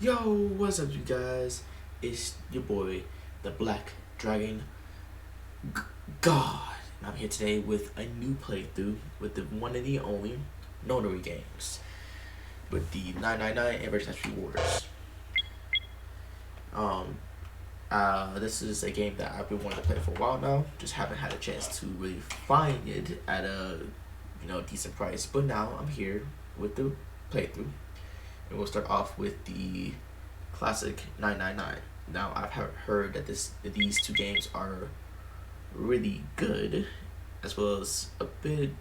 Yo, what's up, you guys? It's your boy, the Black Dragon God. And I'm here today with a new playthrough with the one and the only Nonary games with the 999 Anniversary Wars. This is a game that I've been wanting to play for a while now. Just haven't had a chance to really find it at a decent price. But now I'm here with the playthrough. And we'll start off with the classic 999. Now I've heard that these two games are really good, as well as a bit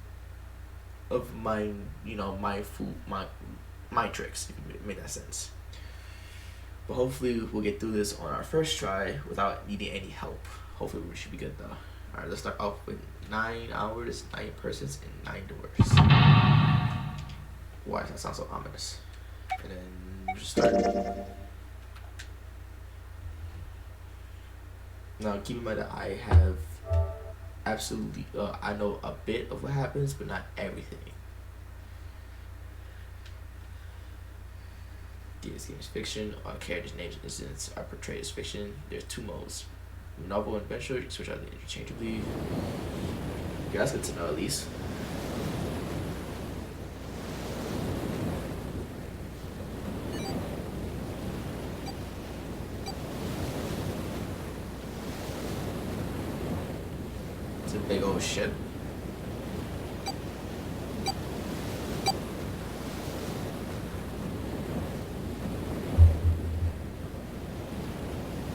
of my tricks, if it made that sense. But hopefully we'll get through this on our first try without needing any help. Hopefully we should be good though. Alright, let's start off with 9 hours, 9 persons, and 9 doors. Why does that sound so ominous? And then just start. Now keep in mind that I have absolutely, I know a bit of what happens, but not everything. This game is fiction. All characters' names and incidents are portrayed as fiction. There's 2 modes. Novel and adventure, you can switch out interchangeably. Yeah, that's good to know at least. It's a big old ship.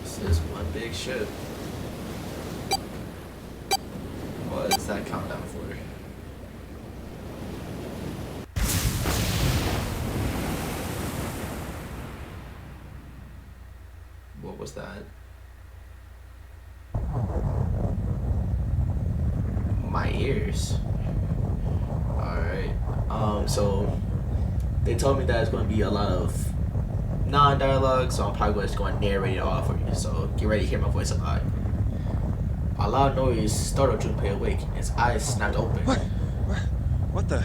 This is one big ship. What is that countdown for? What was that? My ears. Alright. So they told me that it's going to be a lot of non-dialogue, so I'm probably just going to narrate it all for you. So get ready to hear my voice a lot. A loud noise startled Junpei awake. His eyes snapped open. What the?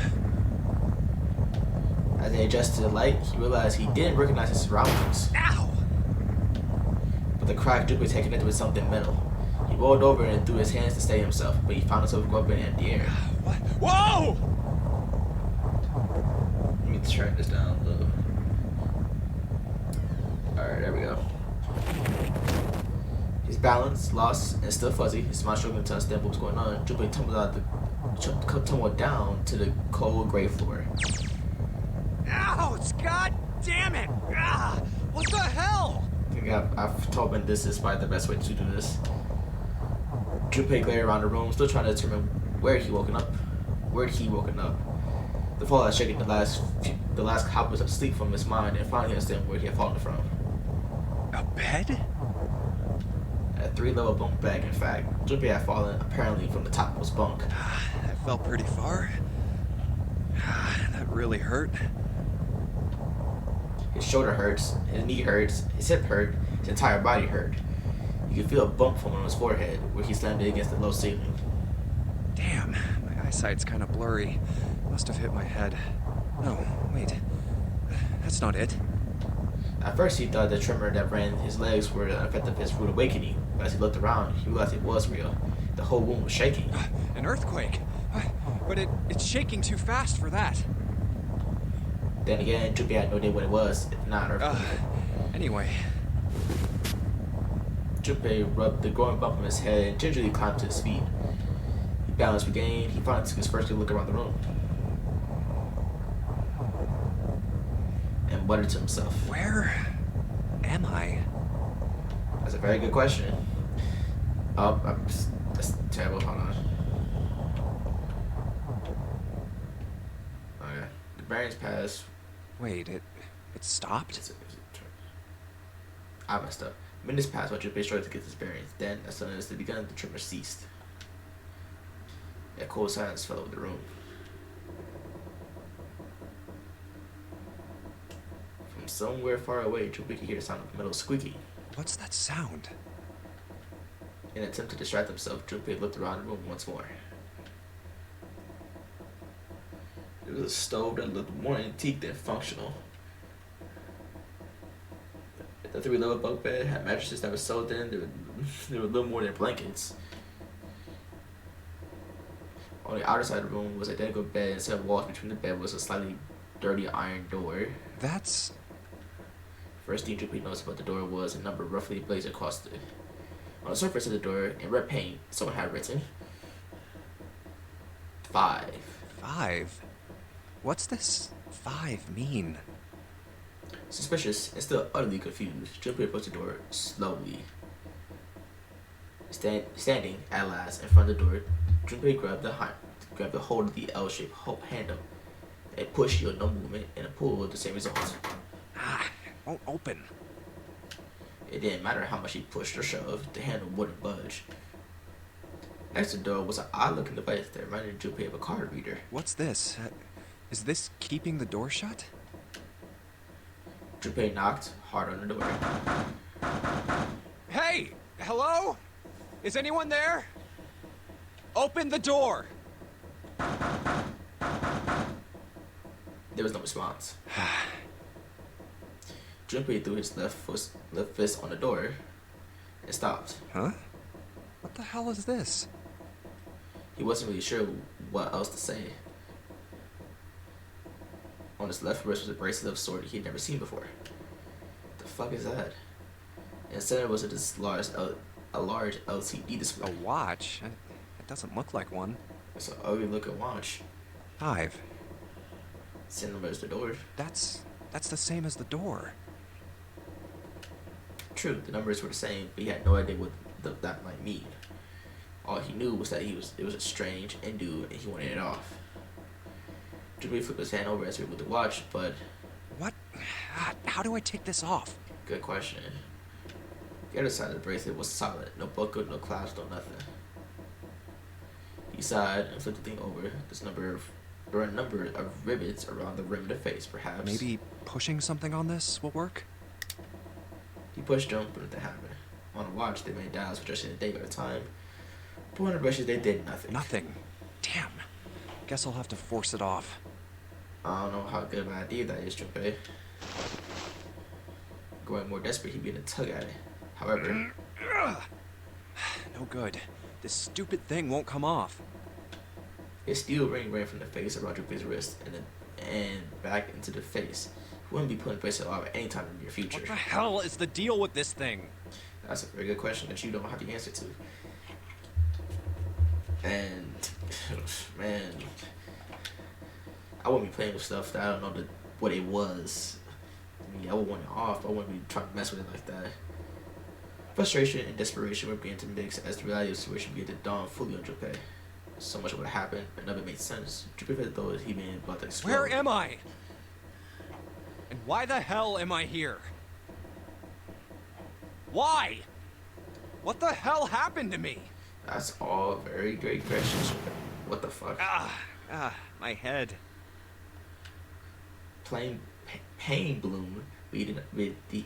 As he adjusted to the light, he realized he didn't recognize his surroundings. Ow! But the crack Junpei had connected with something metal. He rolled over and threw his hands to stay himself, but he found himself groping in the air. What? Whoa! Let me turn this down a little. Alright, there we go. His balance lost and still fuzzy. His mind struggling to understand what was going on. Junpei tumbled down to the cold gray floor. Ouch! God damn it! Ah! What the hell? I think I've told him this is probably the best way to do this. Junpei glared around the room, still trying to determine where he woken up. The fall had shaken the last cobwebs of sleep from his mind, and finally understand where he had fallen from. A bed? A 3-level bunk bed, in fact. Junpei had fallen apparently from the topmost bunk. That fell pretty far. That really hurt. His shoulder hurts, his knee hurts, his hip hurt, his entire body hurt. You could feel a bump forming on his forehead where he slammed it against the low ceiling. Damn, my eyesight's kind of blurry. Must have hit my head. No, wait. That's not it. At first he thought the tremor that ran his legs were an effect of his rude awakening, but as he looked around, he realized it was real. The whole room was shaking. An earthquake. But it's shaking too fast for that. Then again, Junpei had no idea what it was, if not an earthquake. Anyway. Junpei rubbed the growing bump on his head and gingerly climbed to his feet. He balance regained. He finally took his first good look around the room and muttered to himself, Where am I? That's a very good question. Oh, that's terrible. Hold on. Okay. The bearings pass. Wait, it stopped? I messed up. Minutes passed while Junpei struggled to get his bearings. Then, as soon as they began, the tremor ceased. A cold silence fell over the room. From somewhere far away, Junpei could hear the sound of metal squeaking. What's that sound? In an attempt to distract himself, Junpei looked around the room once more. It was a stove that looked more antique than functional. The three-level bunk bed had mattresses that were so thin they were little more than blankets. On the outer side of the room was a identical bed. Instead of walls between the bed was a slightly dirty iron door. That's... First thing Junpei noticed about the door was a number roughly blazed across it. On the surface of the door, in red paint, someone had written 5. 5? What's this 5 mean? Suspicious and still utterly confused, Junpei approached the door slowly. Standing at last in front of the door, Junpei grabbed the hold of the L-shaped handle and push yielded no movement and a pull with the same result. Ah, it won't open. It didn't matter how much he pushed or shoved, the handle wouldn't budge. Next to the door was an odd-looking device that reminded Junpei of a card reader. What's this? Is this keeping the door shut? Junpei knocked hard on the door. Hey! Hello? Is anyone there? Open the door! There was no response. Junpei threw his left fist on the door and stopped. Huh? What the hell is this? He wasn't really sure what else to say. On his left wrist was a bracelet of sort he had never seen before. The fuck is that? In the center was a large LCD display. A watch? It doesn't look like one. It's an ugly looking watch. 5. Same number as the door. That's the same as the door. True, the numbers were the same, but he had no idea what that might mean. All he knew was that it was a strange and new, and he wanted it off. Junpei flipped his hand over as he removed the watch, but... What? How do I take this off? Good question. The other side of the bracelet was solid. No buckle, no clasp, no nothing. He sighed and flipped the thing over. There were a number of rivets around the rim of the face, perhaps. Maybe pushing something on this will work? He pushed them, but nothing happened. On the watch, they made dials for adjusting the date or the time. But on the brushes, they did nothing. Nothing. Damn. Guess I'll have to force it off. I don't know how good of an idea that is, Junpei. Growing more desperate, he began to tug at it. However... No good. This stupid thing won't come off. A steel ring ran from the face around Junpei's wrist and back into the face. He wouldn't be putting the bracelet off at any time in the near future. What the hell is the deal with this thing? That's a very good question that you don't have the answer to. And, man, I wouldn't be playing with stuff that I don't know what it was. I mean, I would want it off, but I wouldn't be trying to mess with it like that. Frustration and desperation were beginning to mix as the reality of the situation began to dawn fully on Junpei. So much would have happened, but none of it made sense. Junpei felt though he been about to explode. Where am I? And why the hell am I here? Why? What the hell happened to me? That's all very great questions. What the fuck? My head. Pain bloom with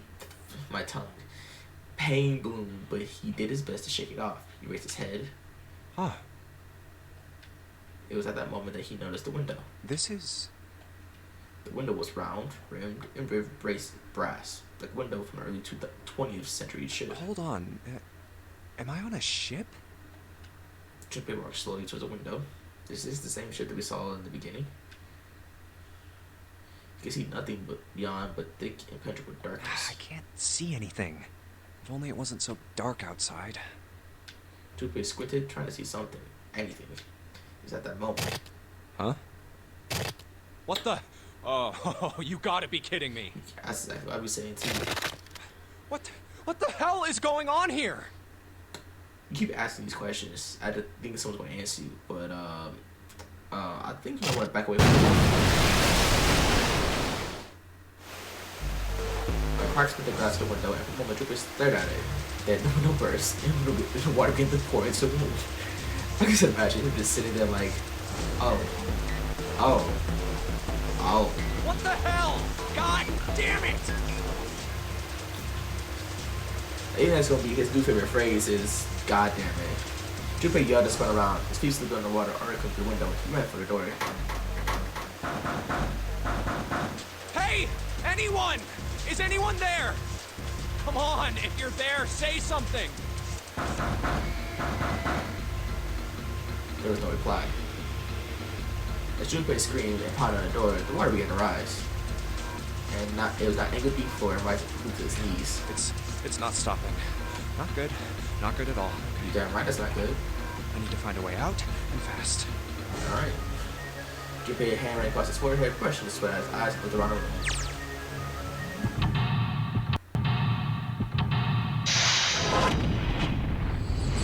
my tongue. Pain bloom, but he did his best to shake it off. He raised his head. Huh. It was at that moment that he noticed the window. This is... The window was round, rimmed, and braced brass, like a window from an early 20th century ship. Hold on. Am I on a ship? Junpei walked slowly towards the window. This is the same ship that we saw in the beginning. You can see nothing but beyond but thick, impenetrable darkness. I can't see anything. If only it wasn't so dark outside. Junpei squinted, trying to see something, anything. It was at that moment. Huh? What the? Oh, you gotta be kidding me. That's exactly what I was saying too. What the hell is going on here? You keep asking these questions. I think someone's going to answer you, but I think you want to back away from the approximately the glass of the window, and for a moment Junpei stared at it. Then the window burst, and the water began to pour into the room. I can just imagine him just sitting there like, oh. What the hell? God damn it! I think that's going to be his new favorite phrase is, God damn it. Junpei yelled and spun around. His feet slipped on the water, already come through the window. He ran for the door. Hey! Anyone! Is anyone there? Come on, if you're there, say something! There was no reply. As Junpei screamed and pounded on the door, the water began to rise. And it was not ankle deep floor and rising to his knees. It's not stopping. Not good. Not good at all. You damn right that's not good. I need to find a way out, and fast. Alright. Junpei a hand ran across his forehead, brushing the sweat out of his eyes and looked around the room.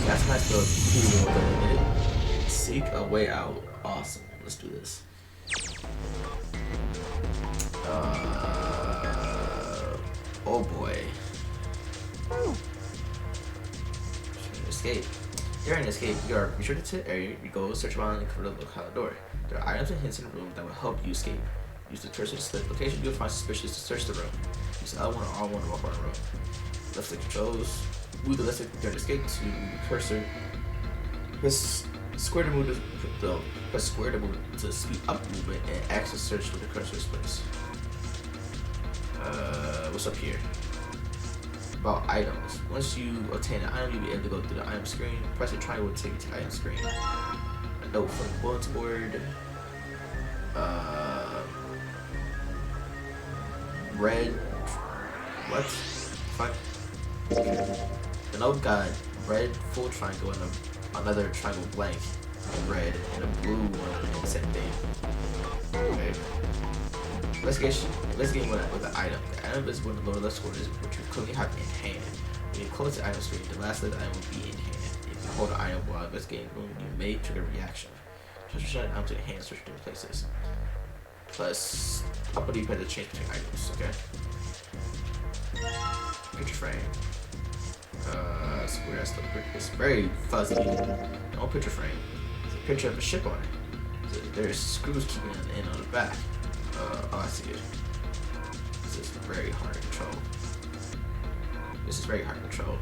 That's a nice little cool little bit. Seek a way out. Awesome. Let's do this. Oh boy. Escape. During an escape, you are restricted to the area. You go search around and cover the look out the door. There are items and hints in the room that will help you escape. Use the cursor to select the location you'll find suspicious to search the room. Use L1 or R1 to walk around the room. Left click controls. Move the left click during escape to move the cursor. Press square to move press square to move to speed up movement and access search with the cursor is placed. What's up here? About items. Once you obtain an item, you'll be able to go through the item screen. Press the triangle to take you to the item screen. A note from the bulletin board. Red. What? Fuck. The note got red full triangle and another triangle blank in red and a blue one in the same thing. Okay. Investigate with the item. The item is when the lower left square is what you currently have in hand. When you close the item screen, the last letter of the item will be in hand. If you hold the item while investigating the room, you may trigger a reaction. Transfer the item to the hand, search different places. Plus, upper D-pad to change between items, okay? Picture frame. Square, it's very fuzzy. No picture frame. It's a picture of a ship on it. So there's screws keeping it in on the back. Oh, I see it. This is very hard to control. This is very hard to control.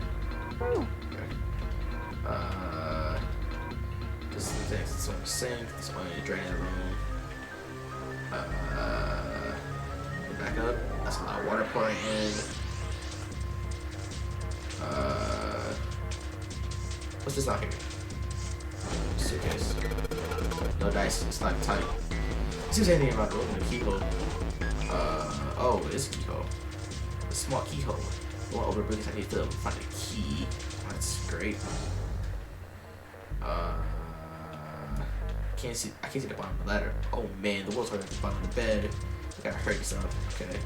Okay. This is the thing. It's on the sink. It's on the drain in the room. Back up. That's a lot of water pouring in. What's this out here? Suitcase. No dice. It's not tight. See if there's anything about the room in the keyhole. Oh, it is a keyhole. A small keyhole. I want to open because I need to find a key. That's great. I can't see the bottom of the ladder. Oh man, the wall's right at the bottom of the bed. I gotta hurt yourself. Okay.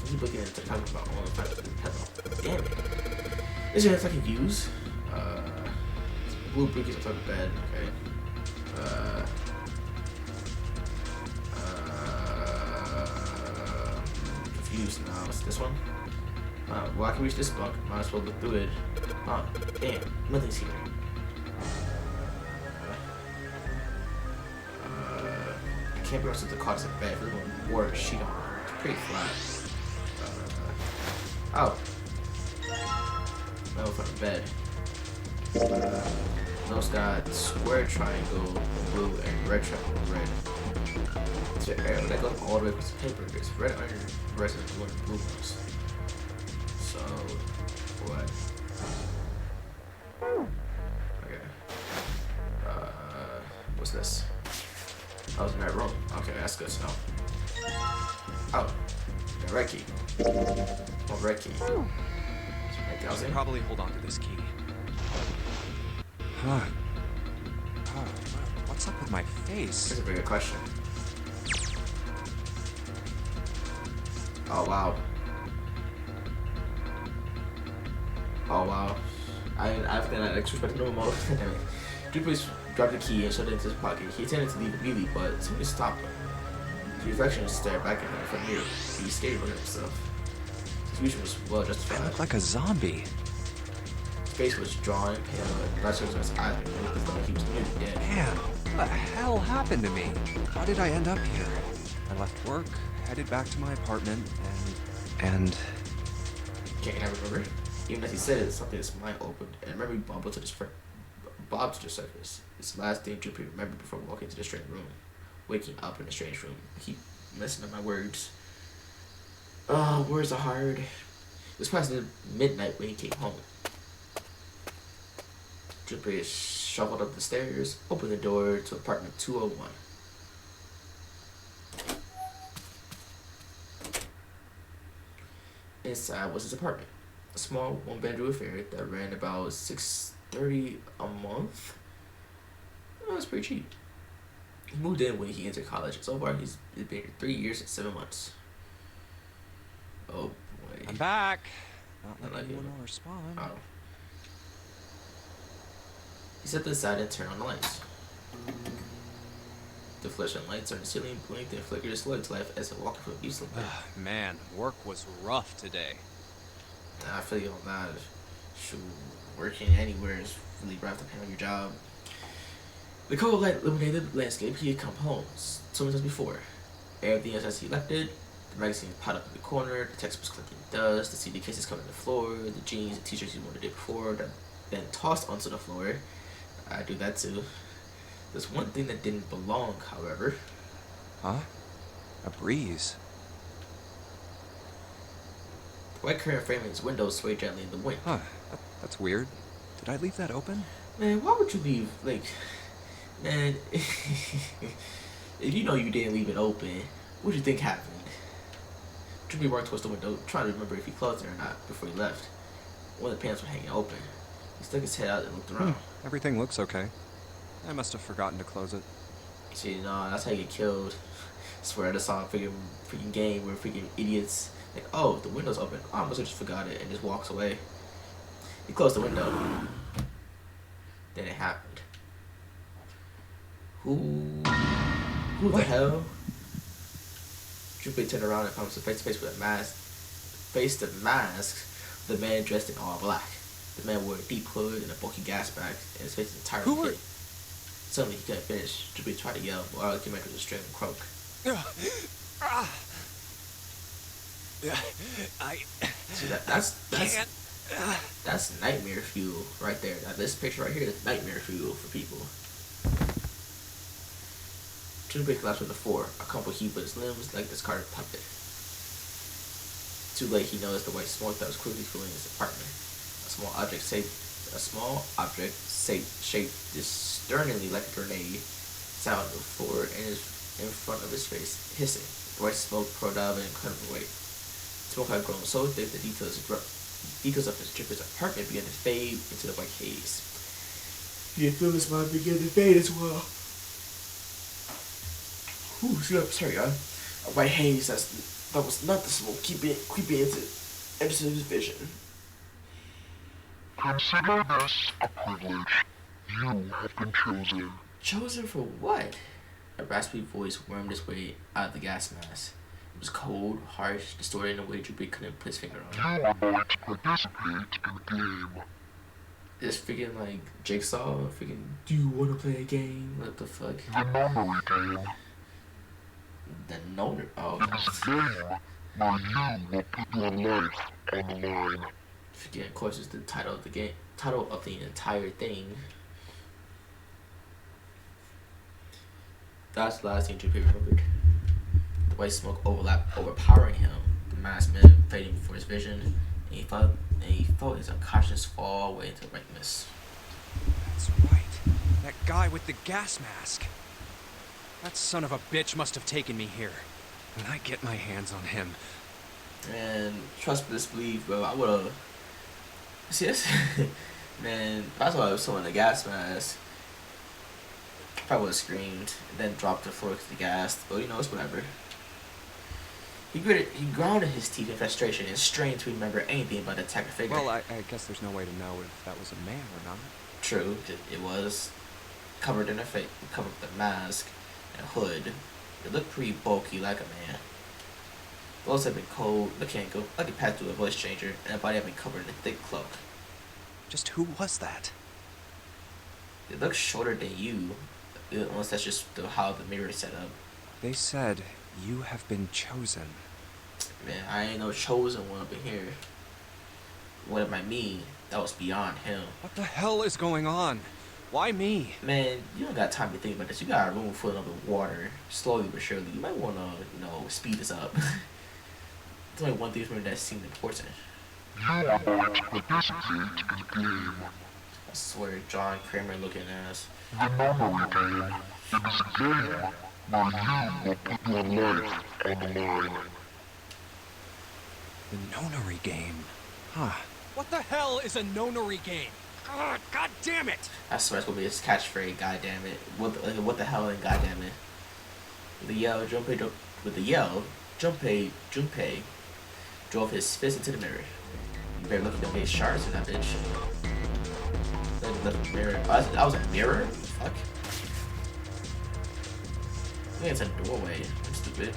Can you looking into talking about all the time with the pillow? Damn it. Is there anything I can use? Blue briefcase on top of the bed. Okay. Confused now. What's this one? Well, I can reach this block. Might as well look through it. Oh, damn. Nothing's here. I can't be honest with the cards in bed. There's one more sheet on it. It's pretty flat. Oh. No, from the bed. No's got square triangle, blue, and red triangle, red. It's your arrow that goes all the way across the paper. There's red under the rest of the blue and blue ones. So, what? Okay. What's this? I was in that room. Okay, that's good to know. Oh, got red key. Oh, red key. I should probably hold on to this key. Huh. What's up with my face? That's a very good question. Oh wow. Oh wow. I've been at expecting no mode. Jupiter's dropped the key and shoved it into his pocket. He intended to leave immediately, but somebody stopped him. The reflection stared back at him from here. He was scared of looking at himself. His reason was well justified. I look like a zombie. His face was drawn and pale, and blood circles in his eyes and looked as though he was nearly dead. Man, what the hell happened to me? How did I end up here? I left work, headed back to my apartment, and... Can't remember. Even as he said it, something in his mind opened, and memory bubbled to the surface. It's the last thing Jupiter remembered before walking into the strange room. Waking up in a strange room. I keep messing up my words. Words are hard. It was past midnight when he came home. Junpei shuffled up the stairs, opened the door to apartment 201. Inside was his apartment, a small one-bedroom affair that ran about $630 a month. That was pretty cheap. He moved in when he entered college. So far, he's been here 3 years and 7 months. Oh boy. I'm back. Not I like like anyone it. will respond. Oh. He stepped inside and turned on the lights. The flashing lights on the ceiling blinked and flickered slowly to life as it walked from a sleep. Man, work was rough today. I feel you on that. Shoot, working anywhere is really rough depending on your job. The cold light illuminated the landscape he had come home so many times before. Everything else as he left it. The magazine piled up in the corner, the textbooks collecting dust, the CD cases covered the floor, the jeans and t-shirts he worn the day before, that then tossed onto the floor. I do that too. There's one thing that didn't belong, however. Huh? A breeze. The white curtain framing his windows swayed gently in the wind. Huh. That's weird. Did I leave that open? Man, why would you leave, like, man, if you know you didn't leave it open, what do you think happened? Jimmy walked towards the window, trying to remember if he closed it or not before he left. One of the pans were hanging open. He stuck his head out and looked around. Everything looks okay. I must have forgotten to close it. See, no, that's how you get killed. I swear, that's on a freaking game where freaking idiots, like, oh, the window's open. Oh, I must have just forgot it and just walks away. He closed the window. Then it happened. Who the hell? Junpei turned around and found himself face to face with a mask. Face to mask, the man dressed in all black. The man wore a deep hood and a bulky gas bag, and his face was entirely hid. Suddenly, he couldn't finish. Junpei tried to yell, but all he could make was a strangled croak. See, that's nightmare fuel right there. Now, this picture right here is nightmare fuel for people. Junpei collapsed on the floor, a crumpled heap of his limbs like discarded puppet. Too late, he noticed the white smoke that was quickly filling his apartment. A small object shaped discerningly like a grenade sat on the floor and in front of his face, hissing. The white smoke poured out of an incredible weight. Smoke had grown so thick the details of his Junpei's apartment began to fade into the white haze. You feel this might begin to fade as well. Ooh, sorry, y'all. A white haze that was not the smoke creeping into his vision. Consider this a privilege. You have been chosen. Chosen for what? A raspy voice wormed its way out of the gas mask. It was cold, harsh, distorted in a way Junpei couldn't put his finger on. You are going to participate in a game. It's freaking like Jigsaw. Freaking, do you want to play a game? What the fuck? The Nonary game. The Nonary. Oh. It is a game where you will put your life on the line. Freaking, of course, it's the title of the game. Title of the entire thing. That's the last thing Junpei remembered. The white smoke overpowering him. The masked man fading before his vision, and he felt his unconscious fall away into the white mist. That's right. That guy with the gas mask. That son of a bitch must have taken me here. When I get my hands on him. And trust me, disbelief, bro. I would've. See this? Man, that's why I was someone in the gas mask. Probably would've screamed and then dropped the floor to the gas. But you know, it's whatever. He grounded his teeth in frustration and strained to remember anything about the attacker figure. Well, I guess there's no way to know if that was a man or not. True, it was covered in a face, covered with a mask and a hood. It looked pretty bulky, like a man. The clothes had been cold, mechanical, like it passed through a voice changer, and the body had been covered in a thick cloak. Just who was that? It looked shorter than you, unless that's just how the mirror is set up. They said you have been chosen. Man, I ain't no chosen one up in here. What it might mean, that was beyond him. What the hell is going on? Why me? Man, you don't got time to think about this. You got a room full of water, slowly but surely. You might want to, speed this up. There's only one thing from that seemed important. You are going to participate in a game. I swear, John Kramer looking ass. The Nonary game. It is a game where you will put your life on the line. The Nonary game. Huh. What the hell is a Nonary game? God damn it! I swear it's gonna be his catchphrase. God damn it! What the hell and God damn it! With the yell, Junpei drove his fist into the mirror. You better look at the base shards in that bitch. Look at the mirror. Oh, that was a mirror? Fuck. I think it's a doorway. I'm stupid.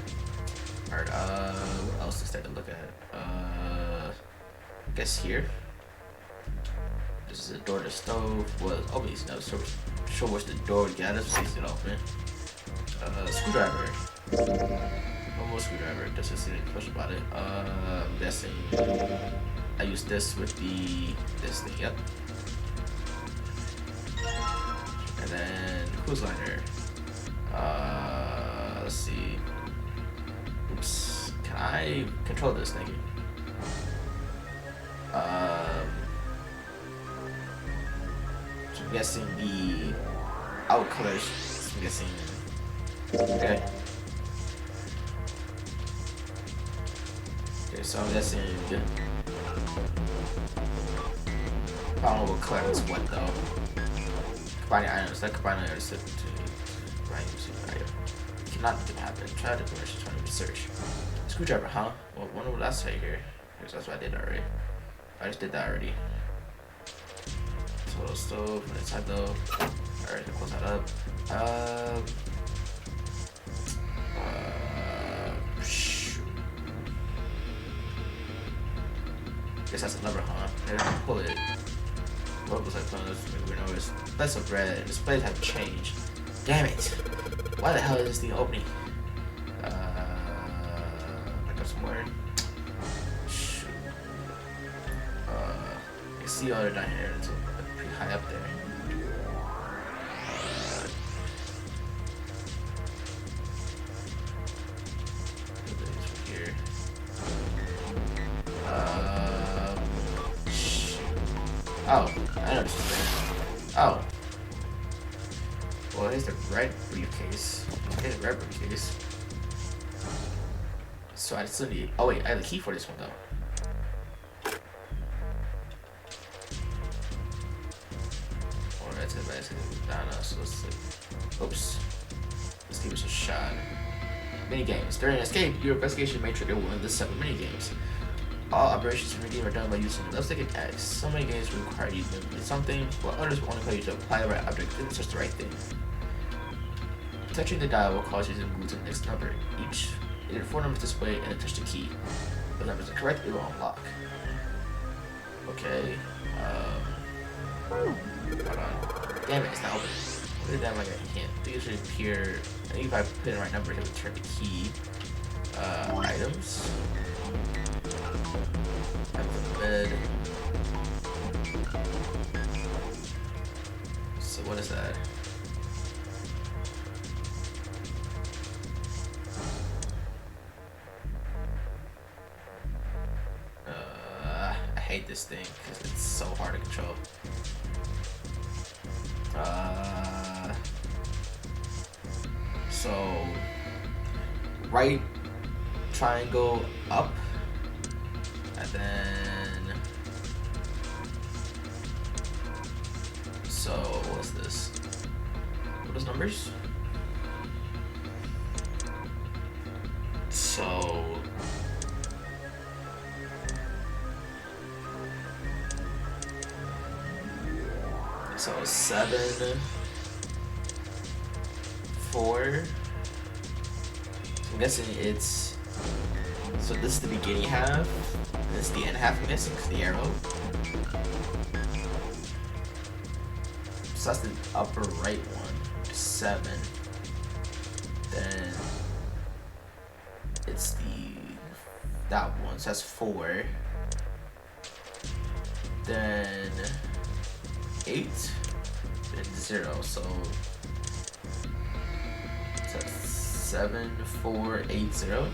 Alright, what else is there to look at? I guess here. This is a door to the stove. Well, obviously, no, show what's the door to get. Let's just it open. Screwdriver. One more screwdriver. Doesn't see anything special about it. I'm guessing I use this with this thing. Yep. And then cruise liner. Let's see. Oops. Can I control this thing? So I'm guessing the out colors. I'm guessing. Okay. Okay, so I'm guessing. I don't know what color is what though. Combining items. That combining items to combine item. Cannot happen. Try to commercial. Trying to research. Screwdriver, huh? Well, wonder what that's right here. Because that's what I did already. I just did that already. Total stove. Inside though. Alright, close that up. Shoot. Guess that's a lever, huh? Maybe I can pull it. What was I playing? Maybe we know it's that's of red. Displays have changed. Damn it! Why the hell is this thing opening? I got somewhere. Shoot. You see all the down here. It's pretty high up there. Oh, I know this is there. Oh. Well, here's the red briefcase. Here's the red briefcase. So I still need. Oh wait, I have a key for this one though. Or that's it. That's it. No, so let's. Oops. Let's give it a shot. Mini games. During an escape, your investigation may trigger one of the 7 mini games. All operations in the game are done by using the left stick and X. Some mini games require you to manipulate something, while others will only call you to apply the right object to touch the right thing. Touching the dial will cause you to move to the next number. Each either 4 numbers displayed and then touch the key. If the numbers are correct, it will unlock. Okay. Hold on. Damn it, it's not open. What did that like I can't? I think it should appear. I think if I put in the right number, it would turn the key. Items. Bed. So what is that? I hate this thing because it's so hard to control. So right triangle up. And then, so what's this? What are those numbers? So, 7, 4. So I'm guessing it's. So this is the beginning half. This is the end half. I'm guessing because the arrow. So that's the upper right one. 7. Then it's that one. So that's 4. Then 8. Then 0. So that's 7, 4, 8, 0.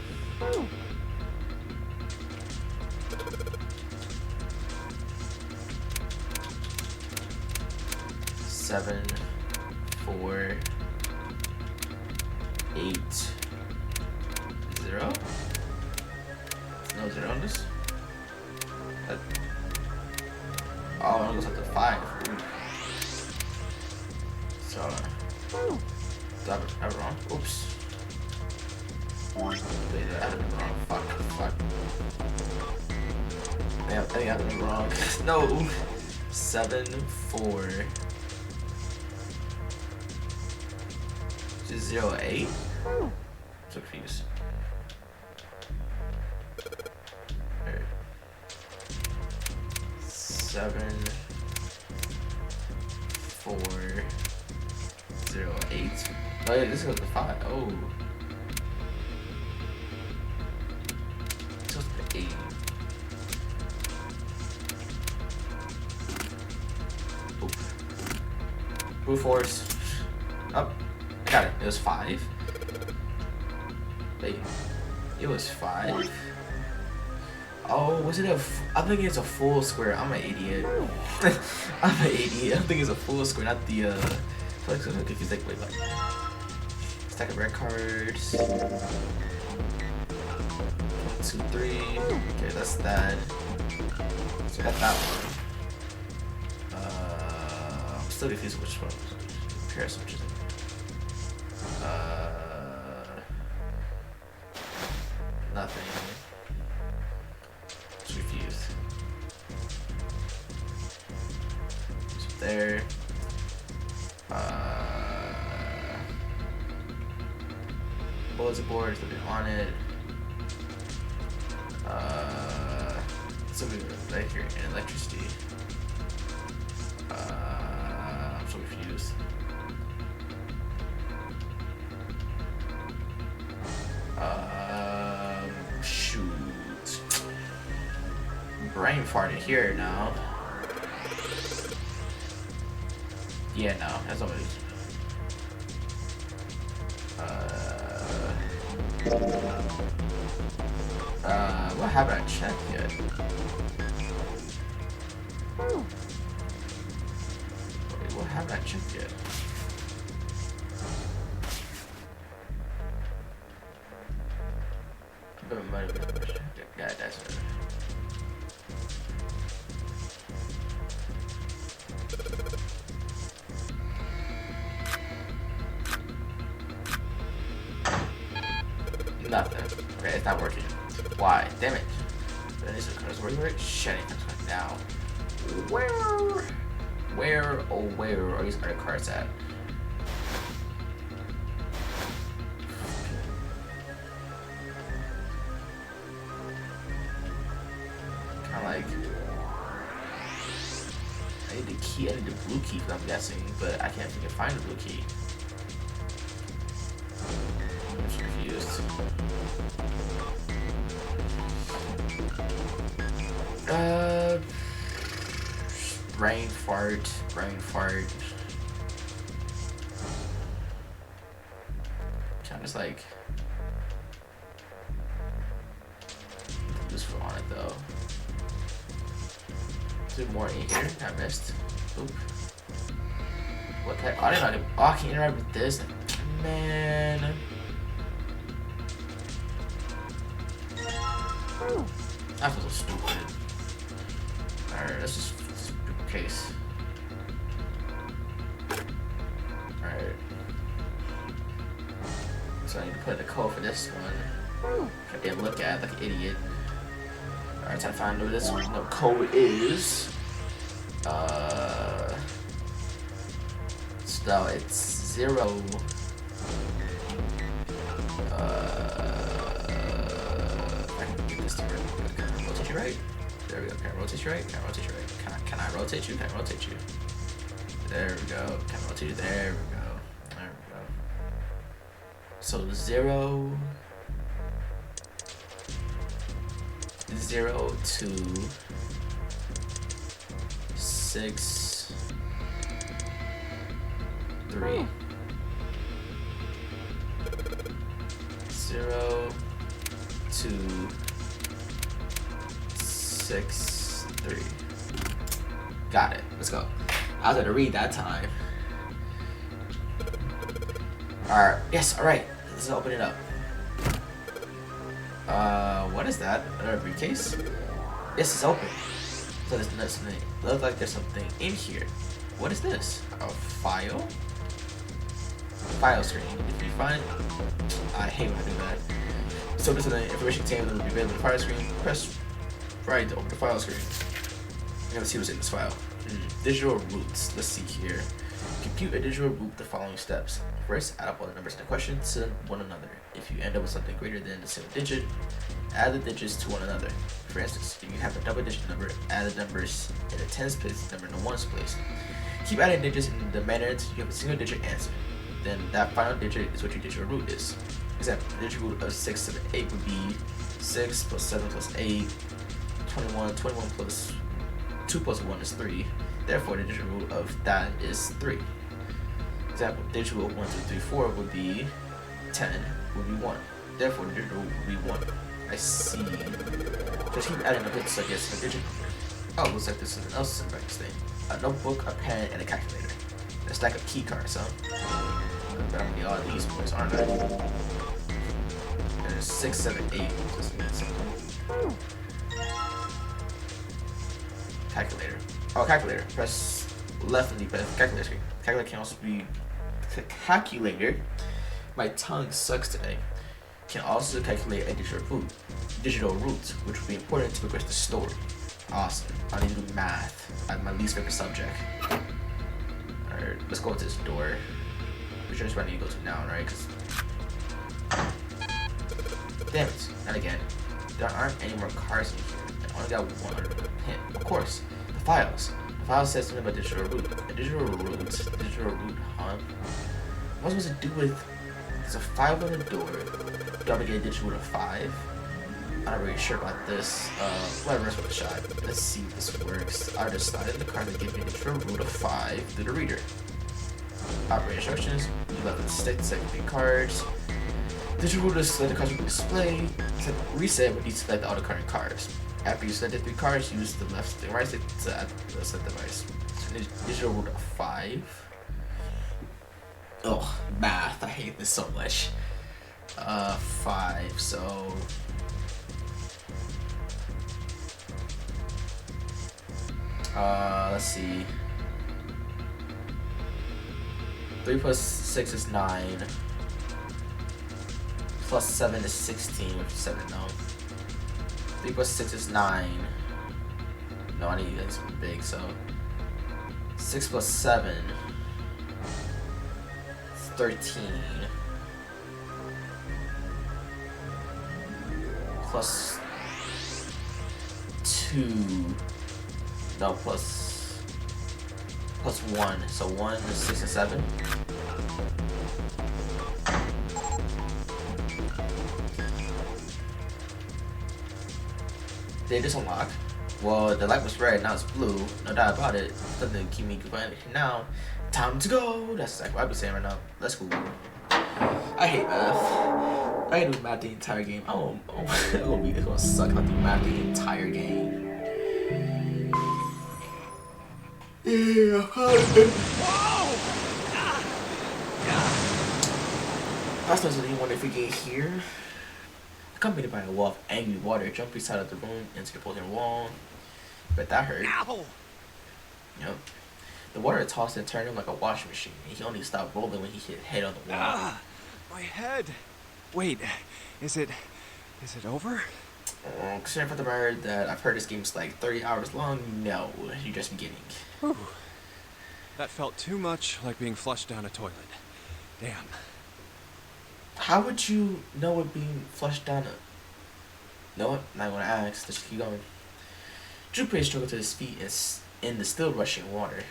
7, 4, 8, 0. No 0 on this. Oh, it goes up to 5. Ooh. So, did I have it wrong? Oops. Wait, I have it wrong. Fuck. I think I have it wrong. No. 7, 4, 0, 8. So confused. Alright. 7, 4, 0, 8. Oh yeah, this goes to 5. Oh. This goes to 8. Oop. Brute force. Oh, I got it. It was 5. Wait. It was 5. Oh, was it I think it's a full square. I'm an idiot. I'm an idiot. I think it's a full square, not the, I feel like it's gonna confuse like, wait, like, stack of red cards. 1, 2, 3. Okay, that's that. So I got that one. I'm still confused which one. Pair of switches. Nothing. Confused. There. Bulletin boards looking on it. Something right here in electricity. I'm so confused. Shoot. Brain farted here now. Yeah, no, that's what it is. What haven't I checked yet? Wait, what haven't I checked yet? Yeah, that's it. Nothing. Okay, it's not working. Why? Damn it. This is working right? Shit, it's coming now. Where are these other cards at? Kinda like I need the key, I need the blue key because I'm guessing, but I can't think of find the blue key. I'm just confused. Brain fart. Kind of just like useful on it though. Is there more in here? I missed. Oop. What the heck? I didn't know. Oh, I can interact with this. Man. I feel so stupid. Alright, let's just case. Alright. So I need to put the code for this one. I didn't look at it like an idiot. Alright, time to find what this one. The code is. So it's 0. I can get this to work. Can I rotate you right? There we go. Can I rotate you right? Can I rotate you right? Can I rotate you? Can I rotate you? There we go. Can I rotate you? There we go. There we go. So 0, 0, 2, 6, 3. 0, 2, 6, 3. Got it. Let's go. I was gonna read that time. Alright, yes, alright. Let's open it up. What is that? Another briefcase? Yes, it's open. So there's something. Looks like there's something in here. What is this? A file? File screen. If you find, I hate when I do that. So this is the information contained will be available on the file screen. Press right to open the file screen. You're gonna see what's in this file. Digital roots. Let's see here. Compute a digital root with the following steps. First, add up all the numbers in the question to one another. If you end up with something greater than the single digit, add the digits to one another. For instance, if you have a double digit number, add the numbers in the tens place, number in the ones place. Keep adding digits in the manner until you have a single digit answer. Then that final digit is what your digital root is. For example, the digital root of 6, 7, 8 would be 6 plus 7 plus 8, 21, 21 plus 2 plus 1 is 3. Therefore, the digital root of that is 3. Example, digital root of 1, 2, 3, 4 would be 10, would be 1. Therefore, the digital root would be 1. I see. Just keep adding the bits, I guess, a digit number. Oh, looks like there's something else in the thing. A notebook, a pen, and a calculator. A stack of key cards, huh? But I'm gonna get all of these boys, aren't I? There's 6, 7, 8. Just means something. Calculator. Oh, calculator. Press left on the calculator screen. Calculator can also be calculator. My tongue sucks today. Can also calculate a digital root, which will be important to progress the story. Awesome. I need to do math. My least favorite subject. Alright, let's go to this door. Which is where I need to go to now, right? Damn it. Not again. There aren't any more cards in here. I only got one hint. Of course. The files. The file says something about digital root. A digital root? Digital root, huh? What am I supposed to do with... There's a 5 on the door. Do I get a digital root of 5? I'm not really sure about this. Whatever, let's give it a shot. Let's see if this works. I just slide in the card that gives me a digital root of 5 through the reader. Operate instructions. You left the stick to select the cards. Digital root is select the cards will be displayed. Reset when you select all the current cards. After you select the 3 cards, use the left stick, right stick to add the set device. So digital root of 5. Oh, math. I hate this so much. 5. So. Let's see. 3 plus 6 is 9. Plus 7 is 16, which is 7, no. 3 plus 6 is 9. No, I need this big, so. 6 plus 7 is 13. Plus 2. No, plus 1. So 1 is 6 and 7. Did this unlock? Well, the light was red, now it's blue. No doubt about it. Doesn't keep me going. Now, time to go. That's exactly what I've been saying right now. Let's go. I hate math. I hate doing math the entire game. It's gonna suck out the math the entire game. Yeah. Last time I wonder if we get here. Accompanied by a wall of angry water, jump inside of the room into the opposing wall. Bet that hurt. Ow! Yep. The water tossed and turned him like a washing machine, and he only stopped rolling when he hit head on the wall. My head. Wait, is it over? Considering for the matter that I've heard this game's like 30 hours long, no, you're just beginning. Whew. That felt too much like being flushed down a toilet. Damn. How would you know it being flushed down a... No, not gonna ask, let's just keep going. Junpei struggled to his feet in the still rushing water.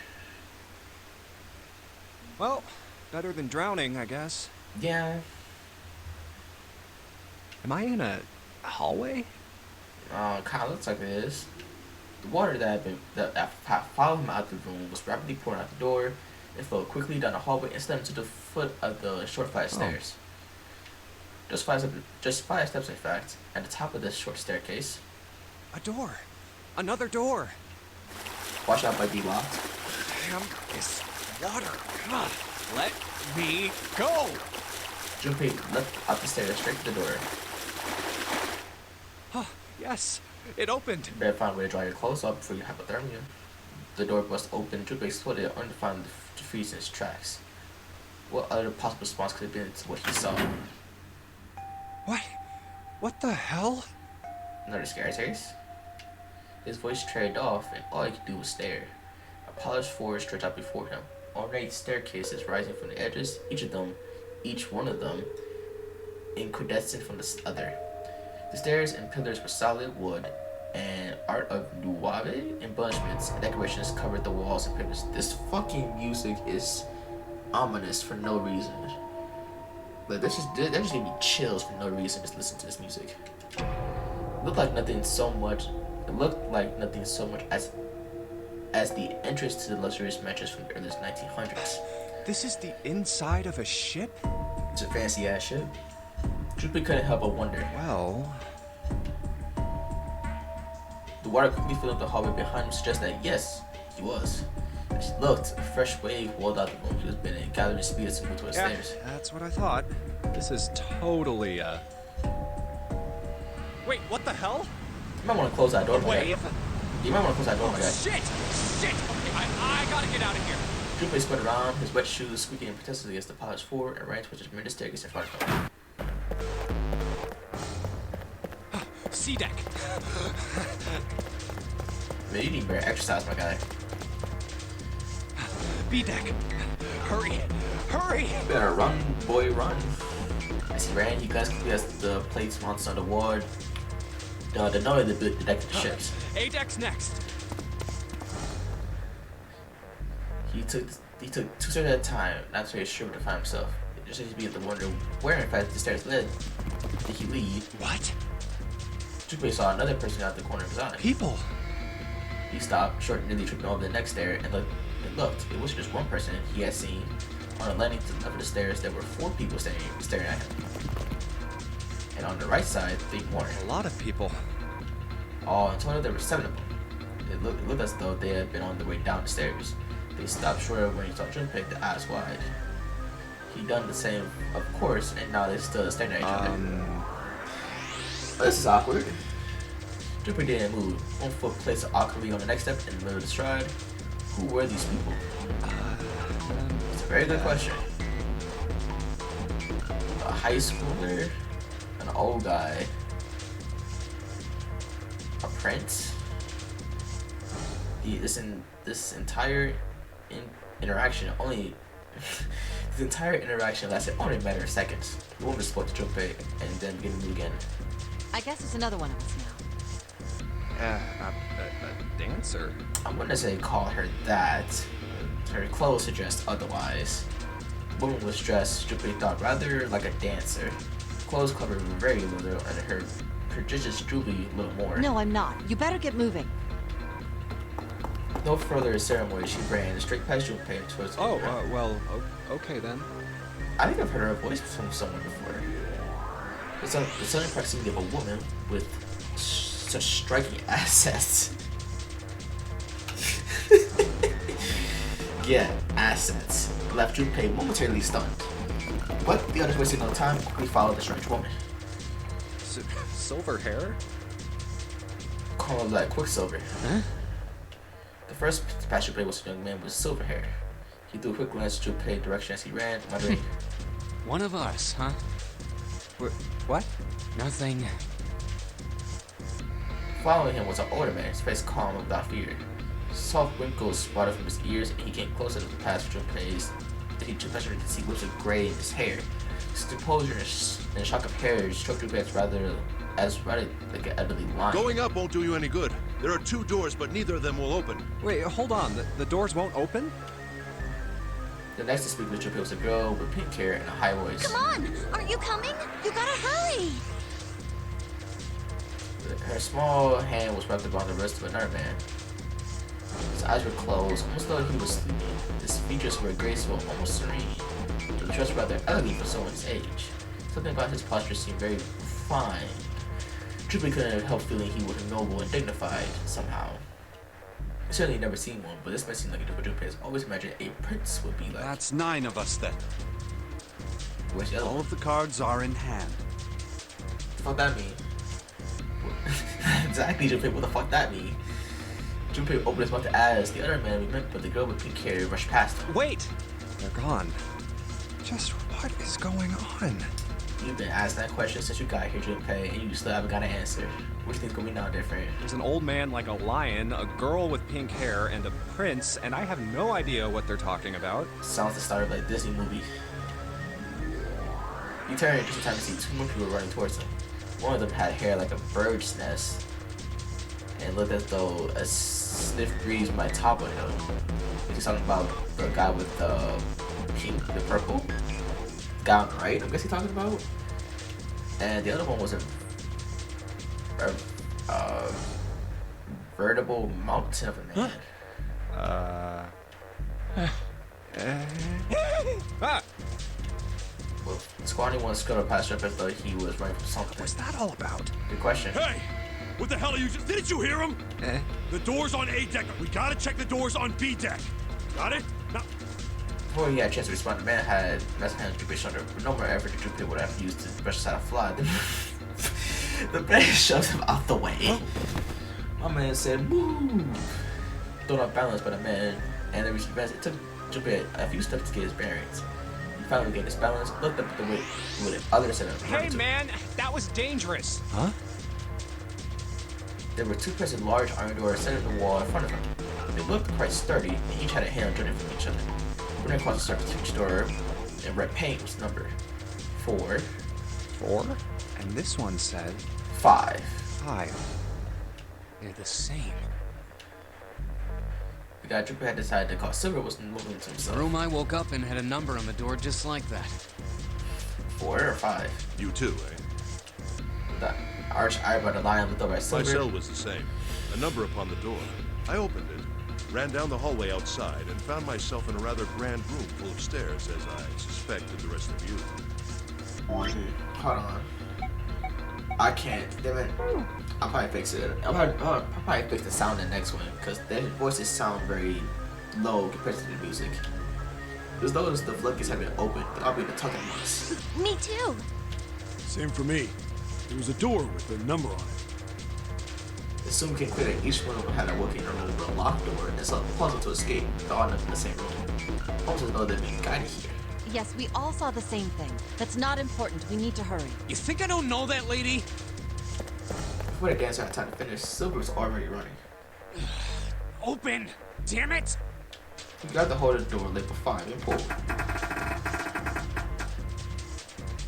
Well, better than drowning, I guess. Yeah. Am I in a hallway? Kinda looks like it is. The water that followed him out the room was rapidly pouring out the door. It flowed quickly down the hallway and stepped to the foot of the short flight of stairs. Just 5 steps, in fact, at the top of this short staircase. A door. Another door. Watch out, might be locked. Damn this water. God, let me go. Junpei leapt up the stairs straight to the door. Oh, yes, it opened. You better find a way to dry your clothes up before you hypothermia. The door burst open. Junpei exploded undefined to freeze in his tracks. What other possible response could have been to what he saw? What? What the hell? Another scary face? His voice trailed off, and all he could do was stare. A polished floor stretched out before him. Ornate staircases rising from the edges, each one of them, incandescent from the other. The stairs and pillars were solid wood, and art of Nuave embellishments and decorations covered the walls and pillars. This fucking music is ominous for no reason. Like that just gave me chills for no reason. Just listen to this music. It looked like nothing so much as the entrance to the luxurious mansions from the early 1900s. This is the inside of a ship? It's a fancy ass ship. Junpei couldn't help but wonder. Well, The water quickly filled up the hallway behind him, suggests that yes, he was. As he looked, a fresh wave walled out the room he was been in, gathering speed as he moved towards the stairs. that's what I thought. This is totally, Wait, what the hell? You might want to close that door, my guy. Wave? You might want to close that door, my guy. Shit! Shit! Okay, I gotta get out of here. Junpei spun around, his wet shoes squeaking and protested against the polished floor, and ran towards the tremendous staircase in front of him. C deck. Man, you need better exercise, my guy. B deck. Hurry! Hurry! You better run, boy, run. As he ran, he glanced quickly as the plates mounted on the wall. The note of the deck of the ships. A deck's next. He took 2 steps at a time, not very sure where to find himself. Just as he began to wonder where, in fact, the stairs led. Did he lead? What? Junpei saw another person out the corner of his eye. People. He stopped, short, nearly tripping over the next stair, and looked. It wasn't just one person he had seen. On the landing to the top of the stairs, there were 4 people staring at him. And on the right side, 3 more. A lot of people. All in total, there were 7 of them. It looked as though they had been on their way down the stairs. They stopped short when he saw Junpei, their eyes wide. He done the same, of course, and now they stood staring at each other. This is awkward. Junpei didn't move. One foot placed awkwardly on the next step in the middle of the stride. Who were these people? It's a very good question. A high schooler, an old guy, a prince. This entire interaction this entire interaction lasted only a matter of seconds. The woman spoke to Junpei and then began to move again. I guess it's another one of us now. A dancer? I'm gonna say call her that. Her clothes suggest otherwise. The woman was dressed, Junpei thought, rather like a dancer. Clothes covered very little and her prodigious jewelry a little more. No, I'm not. You better get moving. No further ceremony, she ran straight past Junpei towards the well, okay then. I think I've heard her voice from someone before. The sudden proximity of a woman with such striking assets. Yeah, assets. Left Junpei momentarily stunned. But the others wasted no time, quickly followed the strange woman. Silver hair? Called like Quicksilver. Huh? The first past Junpei was a young man with silver hair. He threw a quick glance at Junpei's direction as he ran, muttering, One of us, huh? What? Nothing. Following him was an older man, his face calm and without fear. Soft wrinkles sprouted from his ears, and he came closer to the past Junpei's. He took pleasure to see wisps of gray in his hair. His composure and a shock of hair struck Junpei as rather like an elderly lion. Going up won't do you any good. There are 2 doors, but neither of them will open. Wait, hold on. The doors won't open? The next to speak with Junpei was a girl with pink hair and a high voice. Come on! Aren't you coming? You gotta hurry! Her small hand was wrapped around the wrist of another man. His eyes were closed, almost though he was sleeping. His features were graceful, almost serene. He was dressed rather elegant for someone's age. Something about his posture seemed very refined. Junpei couldn't help feeling he was noble and dignified somehow. He certainly never seen one, but this might seem like what Junpei has always imagined a prince would be like. That's 9 of us then. What's the other All one? of the cards are in hand. What the fuck that mean? Exactly, Junpei, what the fuck that mean? Junpei opened his mouth to ask the other man we met, but the girl with pink hair rushed past him. Wait! They're gone. Just what is going on? You've been asking that question since you got here, Junpei, and you still haven't got an answer. Which thing's gonna be now different? There's an old man like a lion, a girl with pink hair, and a prince, and I have no idea what they're talking about. Sounds the start of a Disney movie. You turn just in time to see two more people running towards him. One of them had hair like a bird's nest, and looked as though a stiff breeze might topple him. He's talking about the guy with the pink, the purple guy on the right. I guess he's talking about. And the other one was a veritable mountain of a man. Ah! Well, the scrawny one scuttled past Jeff as though he was running from something. What's that all about? Good question. Hey! What the hell are you just... Didn't you hear him? The door's on A deck. We gotta check the doors on B deck. Got it? Now... Before he had a chance to respond, the man had messed hands Jupiter's shoulder, but no more effort to Jupiter would have used to brush aside a fly. The man shoved him out the way. My man said, "Move!" Thrown off balance by the man, and it took Jupiter a few steps to get his bearings. He finally gained his balance, looked up at the way with the other side of the Hey man, that was dangerous. Huh? There were two pairs of large iron doors set in the wall in front of him. They looked quite sturdy, and each had a hand joining from each other. Running across the surface of each door, in red paint was numbered 4, 4? And this one said 5. 5. They're the same. The guy Jupiter had decided to call Silver was moving to The himself. room I woke up in had a number on the door just like that. 4 or 5. You too, eh? The arch eyebrow the lion looked over at My Silver. cell was the same. A number upon the door. I opened it, ran down the hallway outside, and found myself in a rather grand room full of stairs, as I suspected the rest of you. Hold on. I can't. Damn it. I'll probably fix it. I'll probably fix the sound in the next one because their voices sound very low compared to the music. As though the floodgates have been opened, I'll be the talking ones. Me too. Same for me. There was a door with a number on it. It soon became clear that each one of them had a working room with a locked door and so puzzle to escape, all in the same room. Almost as though they're being guided here. Yes, we all saw the same thing. That's not important. We need to hurry. You think I don't know that lady? Before the dancer had time to finish, Silver was already running. Open! Damn it! He grabbed the hold of the door labeled 5 and pulled.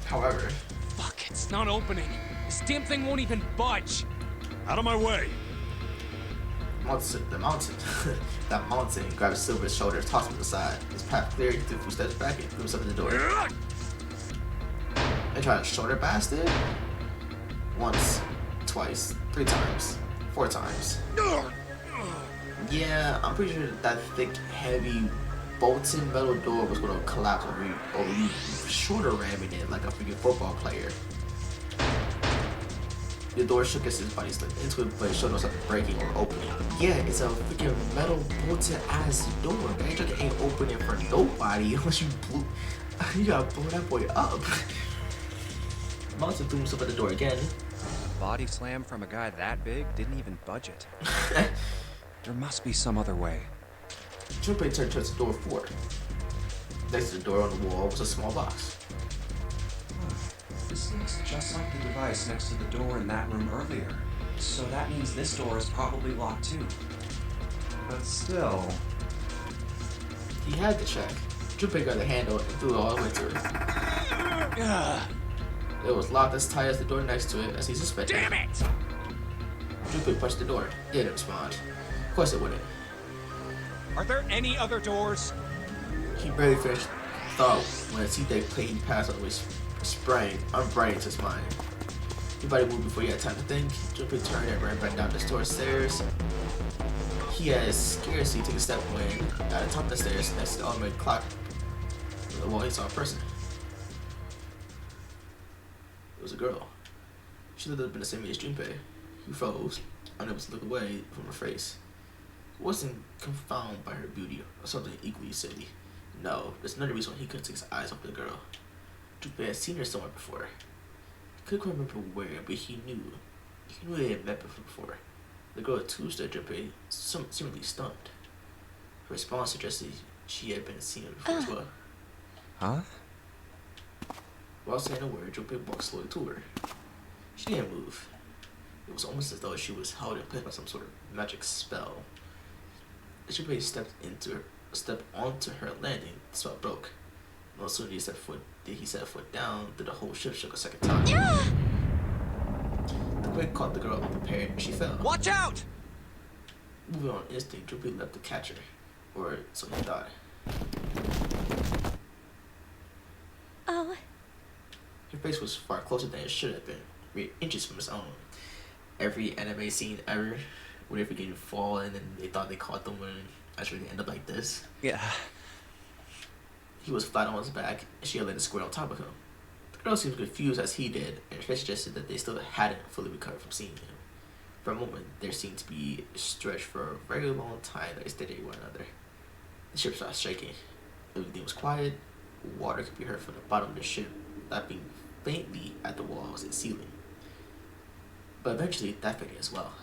However, Fuck, it's not opening. This damn thing won't even budge. Out of my way! that mountain grabbed Silver's shoulder, tossed him aside. His path cleared, he took a few steps back and threw himself in the door. They tried to shoulder blast it? Once, twice, 3 times, 4 times. Yeah, I'm pretty sure that thick, heavy, bolted metal door was gonna collapse over you shoulder ramming it like a freaking football player. The door shook as his body slipped into it, but it showed no sign of breaking or opening. Yeah, it's a freaking metal bolted ass door. That joke ain't opening for nobody unless you gotta blow that boy up. Monster threw himself at the door again. A body slam from a guy that big didn't even budge it. There must be some other way. Junpei turned towards the door 4. Next to the door on the wall was a small box. This looks just like the device next to the door in that room earlier. So that means this door is probably locked too. But still... He had to check. Junpei got the handle and threw it all the way through. It was locked as tight as the door next to it, as he suspected. Damn it! Junpei punched the door. It didn't respond. Of course it wouldn't. Are there any other doors? He barely finished thought when a T-Deck plate he passed on was unbrightening to his mind. His body moved before he had time to think. Junpei turned and ran back down the store stairs. He had scarcely taken a step when, at the top of the stairs, next to the automated clock on the wall, he saw a person. It was a girl. She looked up in the same age as Junpei. He froze, unable to look away from her face. He wasn't confounded by her beauty or something equally silly. No, there's another reason he couldn't take his eyes off the girl. Junpei had seen her somewhere before. He couldn't remember where, but he knew. He knew they had met before. The girl too stood at Junpei, seemingly stunned. Her response suggested she had been seen before as well. Huh? Without saying a word, Junpei walked slowly to her. She didn't move. It was almost as though she was held in place by some sort of magic spell. As Junpei stepped onto her landing, the spell broke. No sooner did he set foot down, did the whole ship shook a second time. The quake caught the girl unprepared and she fell. Watch out! Moving on instinct, Junpei leapt to catch her. Or so he thought. Oh. Her face was far closer than it should have been, mere inches from his own. Every anime scene ever, where they freaking fall and then they thought they caught them and actually they end up like this. Yeah. He was flat on his back and she had laid a square on top of him. The girl seemed confused as he did, and her face suggested that they still hadn't fully recovered from seeing him. For a moment, there seemed to be a stretch for a very long time that they stared at one another. The ship started shaking. Everything was quiet. Water could be heard from the bottom of the ship, lapping faintly at the walls and ceiling. But eventually, that faded as well.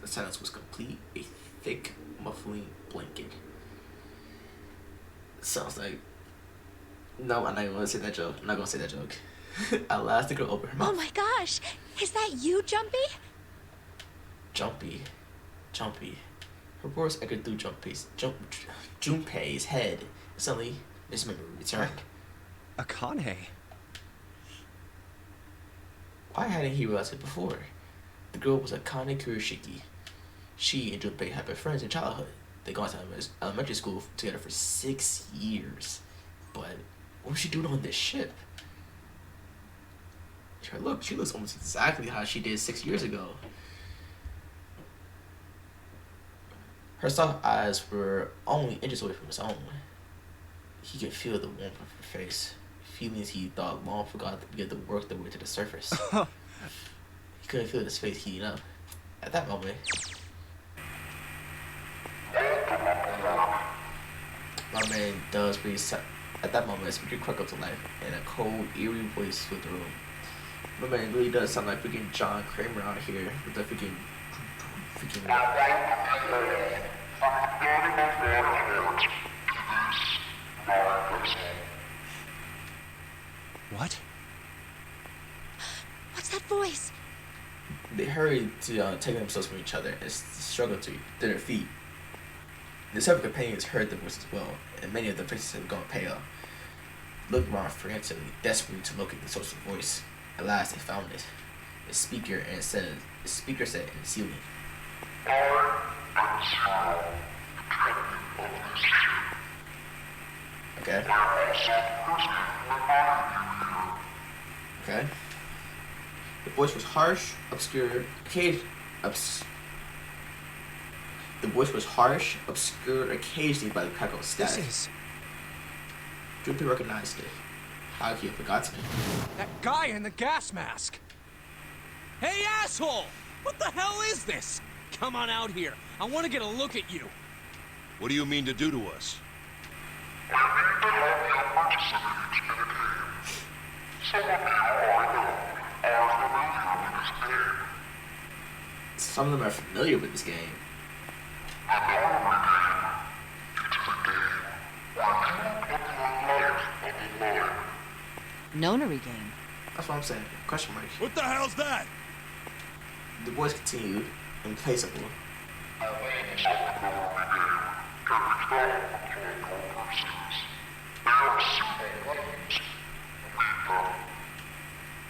The silence was complete, a thick, muffling blanket. Sounds like... No, I'm not gonna say that joke. I'm not gonna say that joke. At last, the girl opened her mouth. Oh my gosh! Is that you, Jumpy? Jumpy. Her voice echoed through Junpei's head. Suddenly, his memory returned. Akane. Why hadn't he realized it before? The girl was Akane Kurishiki. She and Junpei had been friends in childhood. They'd gone to elementary school together for 6 years. But what was she doing on this ship? She looks almost exactly how she did 6 years ago. Her soft eyes were only inches away from his own. He could feel the warmth of her face, feelings he thought long forgot to begin to work their way to the surface. He couldn't feel his face heating up. At that moment, my man does reset. At that moment, a speaker cracked up to life, and a cold, eerie voice filled the room. My man really does sound like freaking John Kramer out here with the freaking. What? What's that voice? They hurried to take themselves from each other and struggled to their feet. The several companions heard the voice as well, and many of their faces had gone pale. Looked around frantically, desperately to locate the source of the voice. At last, they found it. The speaker said in the ceiling. Okay. Okay. The voice was harsh, obscure, obscured occasionally by the crackle of static. This is... Junpei recognized it. How he had forgotten it. That guy in the gas mask! Hey, asshole! What the hell is this? Come on out here. I want to get a look at you. What do you mean to do to us? Some of them are familiar with this game. Nonary game. That's what I'm saying. Question mark. What the hell's that? The voice continued, implacable.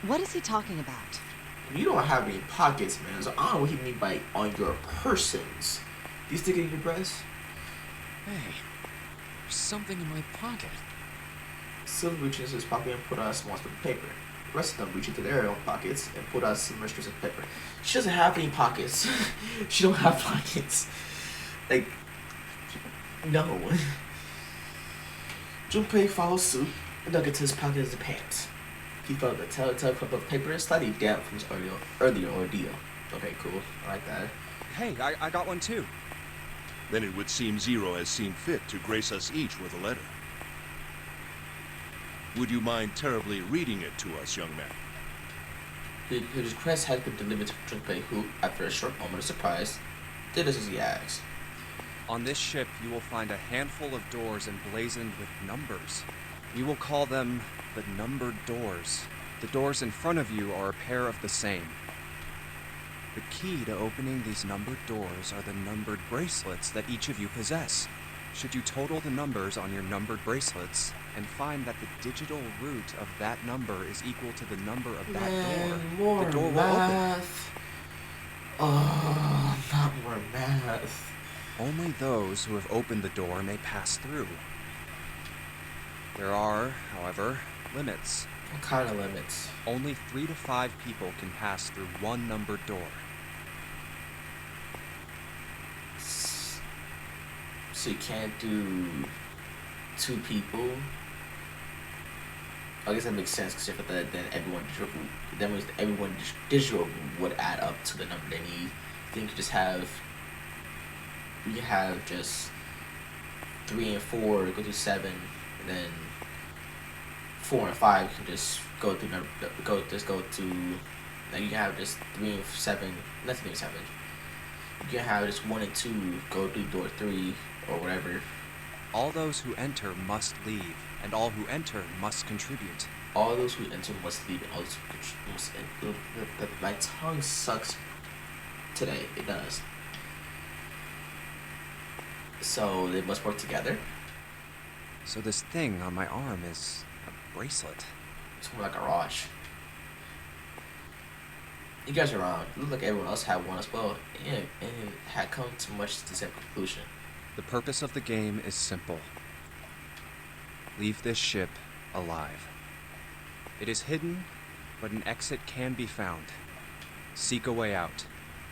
What is he talking about? You don't have any pockets, man. So I don't know what he mean by on your persons. Do you stick it in your breast? Hey, there's something in my pocket. Sylvie reached into his pocket and put out a small strip of paper. The rest of them reached into their own pockets and pulled out some strips of paper. She doesn't have any pockets. She don't have pockets. Like, no. Junpei followed suit and dug into his pocket as the pants. He felt the telltale clip of paper slightly damp from his earlier ordeal. Okay, cool. I like that. Hey, I got one too. Then it would seem Zero has seen fit to grace us each with a letter. Would you mind terribly reading it to us, young man? His request had been delivered to Junpei, who, after a short moment of surprise, did as he asked. On this ship, you will find a handful of doors emblazoned with numbers. We will call them the numbered doors. The doors in front of you are a pair of the same. The key to opening these numbered doors are the numbered bracelets that each of you possess. Should you total the numbers on your numbered bracelets and find that the digital root of that number is equal to the number of that door, the door will open. Oh, not more math. Only those who have opened the door may pass through. There are, however, limits. What kind of limits? Only 3 to 5 people can pass through one numbered door. So you can't do 2 people? I guess that makes sense, because if then everyone digital would add up to the number they need. I think you have just 3 and 4 go to 7, and then 4 and 5 can just go to like you can have just 3 and 7, not 3 and 7. You can have just 1 and 2 go through door 3 or whatever. All those who enter must leave, and all who enter must contribute. All those who enter must leave, and all those who must enter. My tongue sucks today. It does. So they must work together. So this thing on my arm is a bracelet. It's more like a watch. You guys are wrong. It looked like everyone else had one as well, and had come to much the same conclusion. The purpose of the game is simple. Leave this ship alive. It is hidden, but an exit can be found. Seek a way out.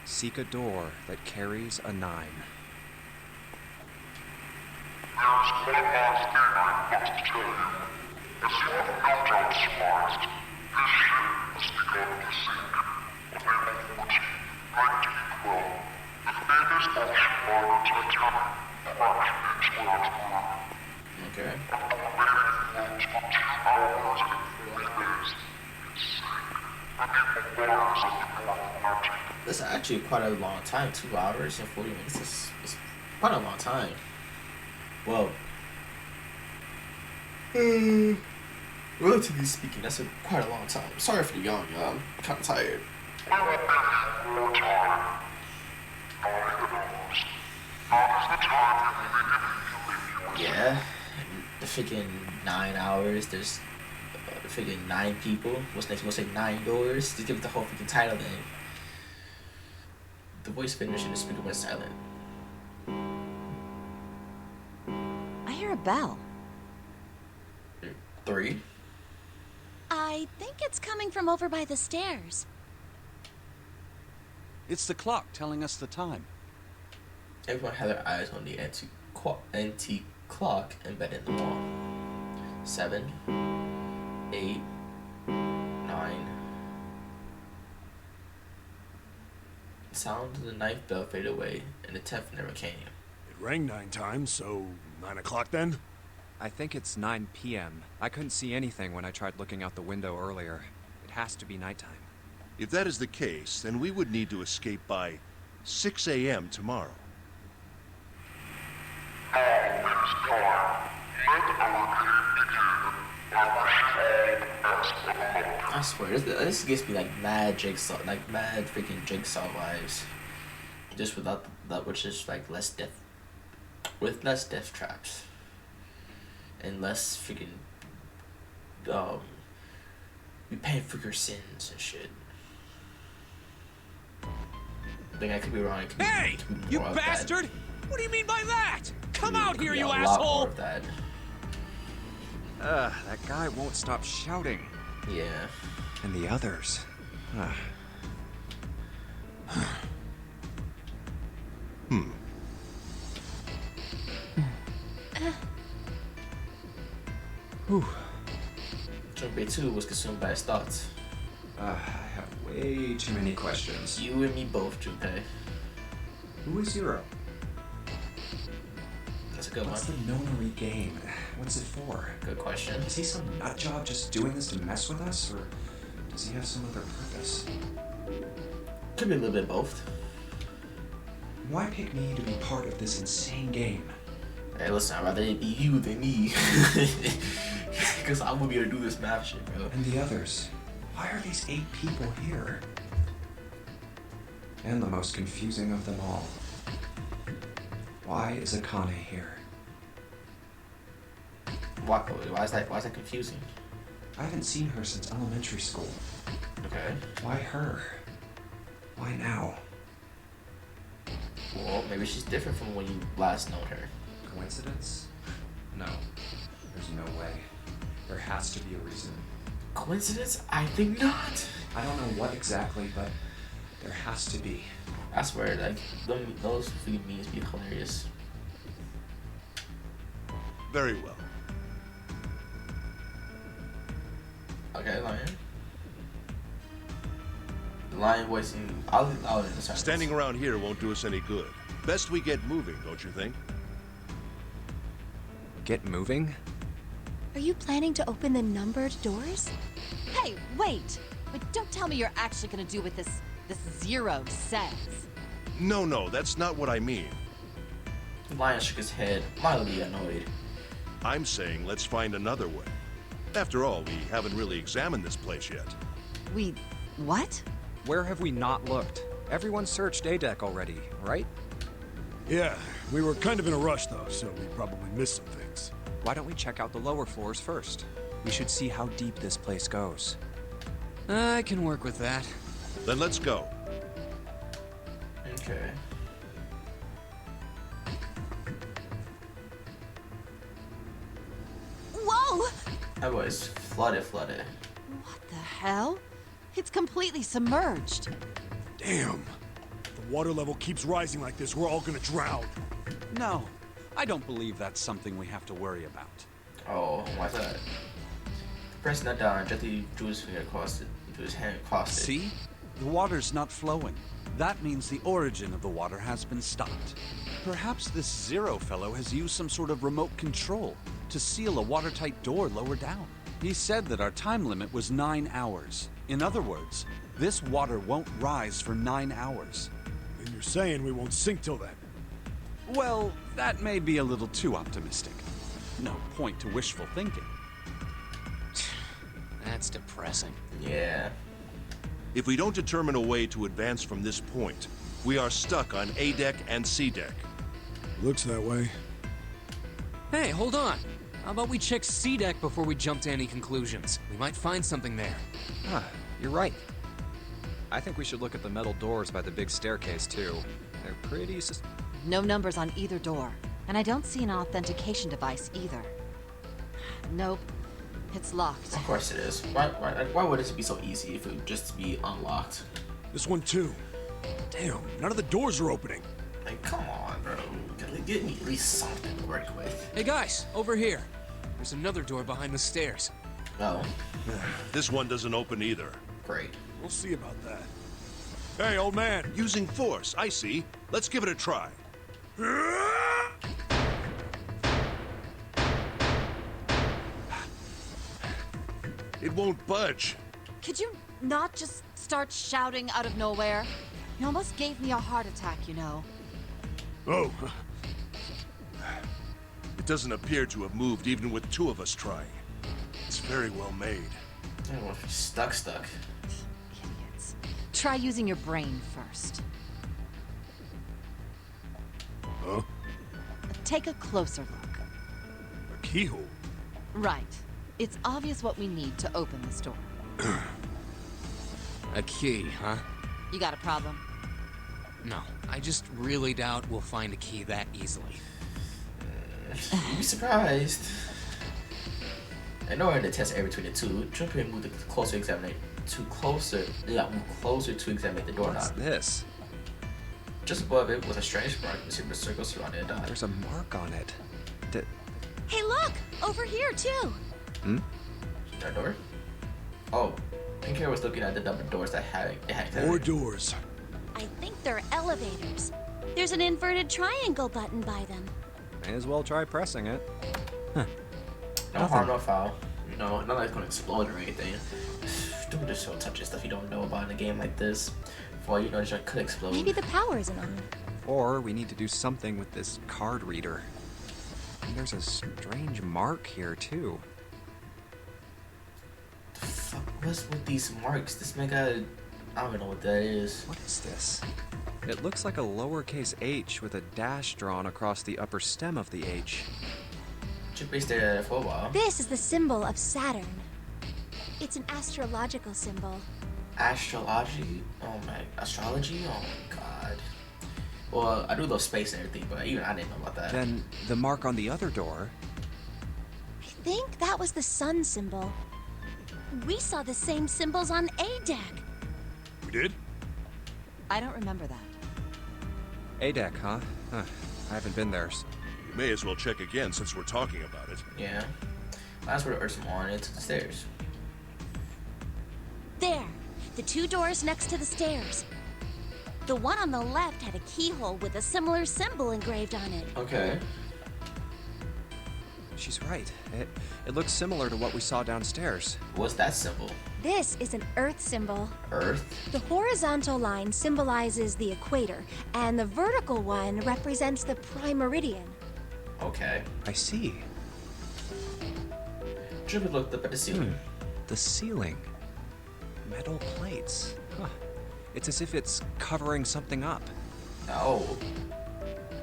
Seek a door that carries a 9. There's one last thing I must tell you. As you have no doubt surmised, this ship has begun to sink. On April 14, 1912, the famous ocean liner Titanic crashed into Earth's moon. Okay. After remaining afloat for 2 hours and 40 days, it sank beneath the waters of the North Atlantic. That's actually quite a long time. 2 hours and 40 minutes is quite a long time. Well, relatively speaking, that's quite a long time. Sorry for the yawn, y'all. I'm kind of tired. Well, if more time, neither knows. Now is the time you will be given to leave yours. Yeah, the freaking 9 hours. There's the freaking 9 people. What's next? We'll say 9 doors. Just give it the whole freaking title then. The voice finished and the speaker went silent. I hear a bell. 3. I think it's coming from over by the stairs. It's the clock telling us the time. Everyone had their eyes on the antique clock embedded in the wall. 7, 8, 9. The sound of the 9th bell faded away, and the 10th never came. It rang 9 times, so 9 o'clock then? I think it's 9 p.m. I couldn't see anything when I tried looking out the window earlier. It has to be nighttime. If that is the case, then we would need to escape by 6 a.m. tomorrow. Now it is time. Let our game begin. I wish you all the best of luck. I swear, this gives me like mad freaking jigsaw vibes. Just without that, which is like less death traps. And less freaking, repent for your sins and shit. I think I could be wrong. Hey! It could be You more of bastard! What do you mean by that? Come that. out Could here, be you a lot asshole! more of that. That guy won't stop shouting. Yeah. And the others. Junpei 2 was consumed by his thoughts. I have way too many questions. You and me both, Junpei. Who is Zero? That's a good What's one. the Nonary game? What's it for? Good question. Is he some nut job just doing this to mess with us, or does he have some other purpose? Could be a little bit of both. Why pick me to be part of this insane game? Hey, listen, I'd rather it be you than me. Because I won't be able to do this math shit, bro. And the others? Why are these 8 people here? And the most confusing of them all. Why is Akane here? Why is that confusing? I haven't seen her since elementary school. Okay. Why her? Why now? Well, maybe she's different from when you last known her. Coincidence? No. There's no way. There has to be a reason. Coincidence? I think not. I don't know what exactly, but there has to be. I swear, like, those freaking memes be hilarious. Very well. Okay, Lion. The Lion voicing. I'll understand. Standing around here won't do us any good. Best we get moving, don't you think? Get moving? Are you planning to open the numbered doors? Hey, wait! But don't tell me you're actually gonna do what this zero says. No, that's not what I mean. The Lion shook his head, mildly annoyed. I'm saying let's find another way. After all, we haven't really examined this place yet. What? Where have we not looked? Everyone searched A-Deck already, right? Yeah, we were kind of in a rush though, so we probably missed some things. Why don't we check out the lower floors first? We should see how deep this place goes. I can work with that. Then let's go. Okay. Whoa! That was flooded. What the hell? It's completely submerged. Damn. If the water level keeps rising like this, we're all gonna drown. No, I don't believe that's something we have to worry about. Oh, why's that? Pressing that down, Jetty drew his finger across it, drew his hand across it. See? The water's not flowing. That means the origin of the water has been stopped. Perhaps this Zero fellow has used some sort of remote control to seal a watertight door lower down. He said that our time limit was 9 hours. In other words, this water won't rise for 9 hours. And you're saying we won't sink till then. Well, that may be a little too optimistic. No point to wishful thinking. That's depressing. Yeah. If we don't determine a way to advance from this point, we are stuck on A-Deck and C-Deck. Looks that way. Hey, hold on. How about we check C-Deck before we jump to any conclusions? We might find something there. Ah, you're right. I think we should look at the metal doors by the big staircase, too. They're pretty No numbers on either door. And I don't see an authentication device either. Nope. It's locked. Of course it is. Why would it be so easy if it would just be unlocked? This one too. Damn, none of the doors are opening. Like, come on, bro. Get me at least something to work with. Hey guys, over here. There's another door behind the stairs. Oh, This one doesn't open either. great. We'll see about that. Hey, old man. Using force, I see. Let's give it a try. It won't budge. Could you not just start shouting out of nowhere? You almost gave me a heart attack, you know. Oh, It doesn't appear to have moved even with 2 of us trying. It's very well made. Yeah, well, if you're stuck. Idiots. Try using your brain first. huh? Take a closer look. A keyhole. Right. It's obvious what we need to open this door. A key, huh? You got a problem? No, I just really doubt we'll find a key that easily. You'd be surprised. In order to test every between the two, Junpei moved closer to examine the doorknob. What's this? Just above it was a strange mark with silver circles surrounding a dot. There's a mark on it. Hey, look! Over here, too! That door? Oh, Pinkhair was looking at the double doors that had More doors. I think they're elevators. There's an inverted triangle button by them. May as well try pressing it. No harm, no foul. You know, not like it's gonna explode or anything. Don't just show touching stuff you don't know about in a game like this. For all you know, it could explode. Maybe the power isn't on. Or we need to do something with this card reader. And there's a strange mark here, too. The fuck? What's with these marks? This man got. I don't know what that is. What is this? It looks like a lowercase h with a dash drawn across the upper stem of the H. Should be stayed at it for a while. This is the symbol of Saturn. It's an astrological symbol. Astrology? Oh my. Astrology? Oh my god. Well, I do love space and everything, but even I didn't know about that. Then the mark on the other door. I think that was the sun symbol. We saw the same symbols on A deck. We did? I don't remember that. A deck, huh? I haven't been there. You may as well check again since we're talking about it. Yeah. That's where the Earth's on it to the stairs. There, the two doors next to the stairs. The one on the left had a keyhole with a similar symbol engraved on it. Okay. She's right. It looks similar to what we saw downstairs. What's that symbol? This is an Earth symbol. Earth? The horizontal line symbolizes the equator, and the vertical one represents the prime meridian. Okay. I see. Drippy looked up at the ceiling. The ceiling. Metal plates. Huh. It's as if it's covering something up. Oh.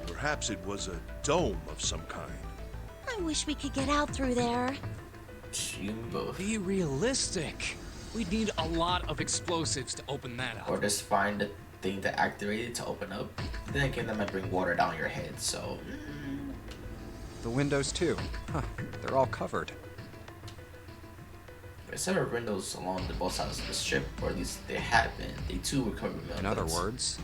Perhaps it was a dome of some kind. I wish we could get out through there. You and me both. Be realistic. We'd need a lot of explosives to open that up. Or just find the thing to activate it to open up. Then again, that might bring water down your head, so. The windows, too. Huh. They're all covered. There's several windows along the both sides of the ship, or at least they have been. They too were covered with metal In other plates. words,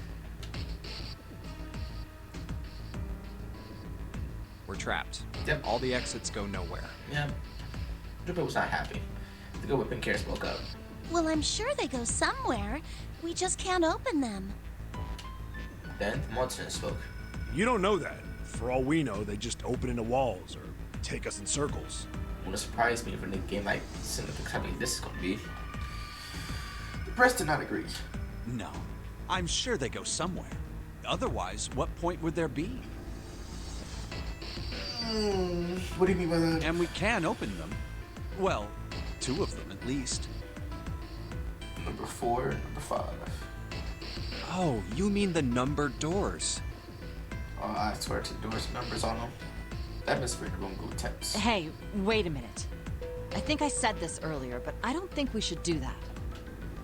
we're trapped. Yep. All the exits go nowhere. Yeah. Drippy was not happy. The girl with pink hair spoke up. Well, I'm sure they go somewhere. We just can't open them. Then the monster spoke. You don't know that. For all we know, they just open into walls or take us in circles. Wouldn't surprise me for a game like similar to something this is gonna be. The press did not agree. No. I'm sure they go somewhere. Otherwise, what point would there be? What do you mean by that? And we can open them. Well, two of them at least. Number 4 and number 5. Oh, you mean the numbered doors. Oh, I swear to the doors numbers on them. That atmosphere in the room grew tense. Hey, wait a minute. I think I said this earlier, but I don't think we should do that.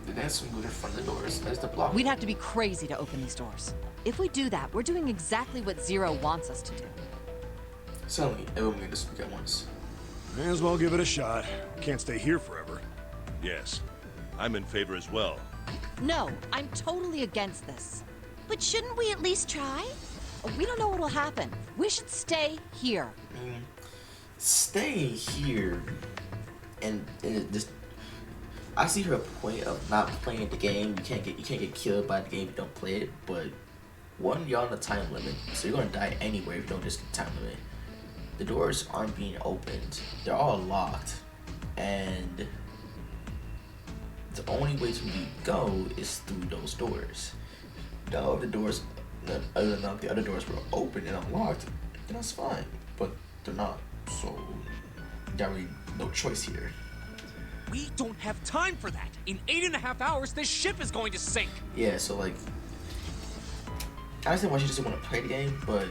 The dance moved in front of the doors. There's the block. We'd have to be crazy to open these doors. If we do that, we're doing exactly what Zero wants us to do. Suddenly, everyone began to speak at once. May as well give it a shot. We can't stay here forever. Yes, I'm in favor as well. No, I'm totally against this. But shouldn't we at least try? We don't know what'll happen. We should stay here. Stay here, and it just. I see her point of not playing the game. You can't get killed by the game if you don't play it. But one, you're on a time limit, so you're gonna die anywhere if you don't just get time limit. The doors aren't being opened; they're all locked, and the only way to go is through those doors. The other doors, other than the other doors were open and unlocked, then that's fine. But they're not, so there really no choice here. We don't have time for that. In 8.5 hours, this ship is going to sink. Yeah, so like, I understand why she doesn't want to play the game, but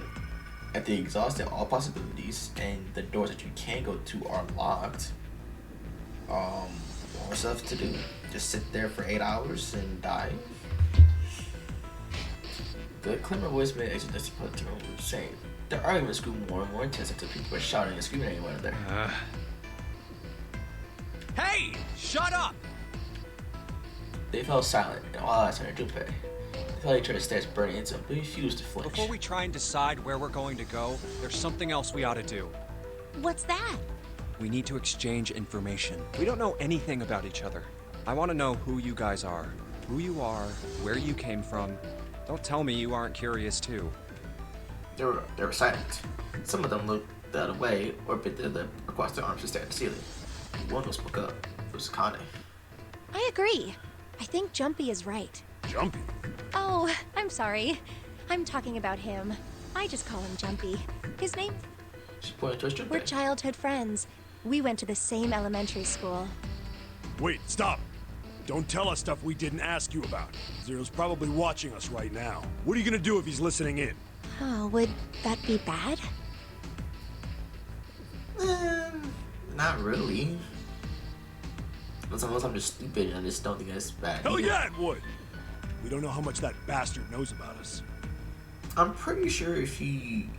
if they exhausted all possibilities and the doors that you can go to are locked, more stuff to do. Just sit there for 8 hours and die. The clever voice made exit as he put the room was saying. The arguments grew more and more intense until people were shouting and screaming at one another. Hey, shut up! They fell silent and all eyes on Junpei. They felt each other's stares burning into him, but he refused to flinch. Before we try and decide where we're going to go, there's something else we ought to do. What's that? We need to exchange information. We don't know anything about each other. I want to know who you guys are, where you came from. Don't tell me you aren't curious too. They were silent. Some of them looked the other way or bit their lip across their arms to stare at the ceiling. One of them spoke up. It was Akane. I agree. I think Jumpy is right. Jumpy? Oh, I'm sorry. I'm talking about him. I just call him Jumpy. His name? She pointed towards Junpei. We're childhood friends. We went to the same elementary school. Wait, stop! Don't tell us stuff we didn't ask you about. Zero's probably watching us right now. What are you gonna do if he's listening in? Oh, would that be bad? Not really. Unless I'm just stupid and I just don't think that's bad. Hell either. yeah, it would! We don't know how much that bastard knows about us. I'm pretty sure she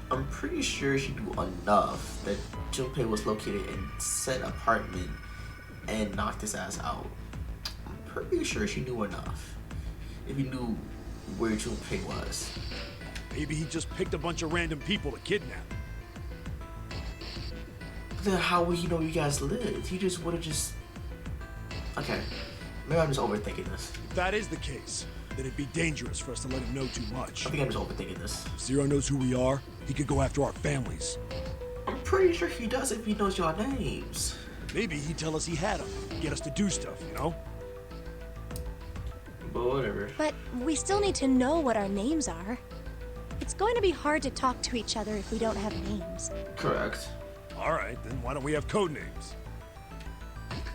knew enough that Junpei was located in said apartment and knocked his ass out. I'm pretty sure she knew enough. If he knew where Junpei was. Maybe he just picked a bunch of random people to kidnap. But then how would he know you guys lived? He just would have just... Okay. Maybe I'm just overthinking this. If that is the case, then it'd be dangerous for us to let him know too much. I think I'm just overthinking this. If Zero knows who we are, he could go after our families. I'm pretty sure he does if he knows your names. Maybe he'd tell us he had them, get us to do stuff, you know? But whatever. But we still need to know what our names are. It's going to be hard to talk to each other if we don't have names. Correct. Alright, then why don't we have code names?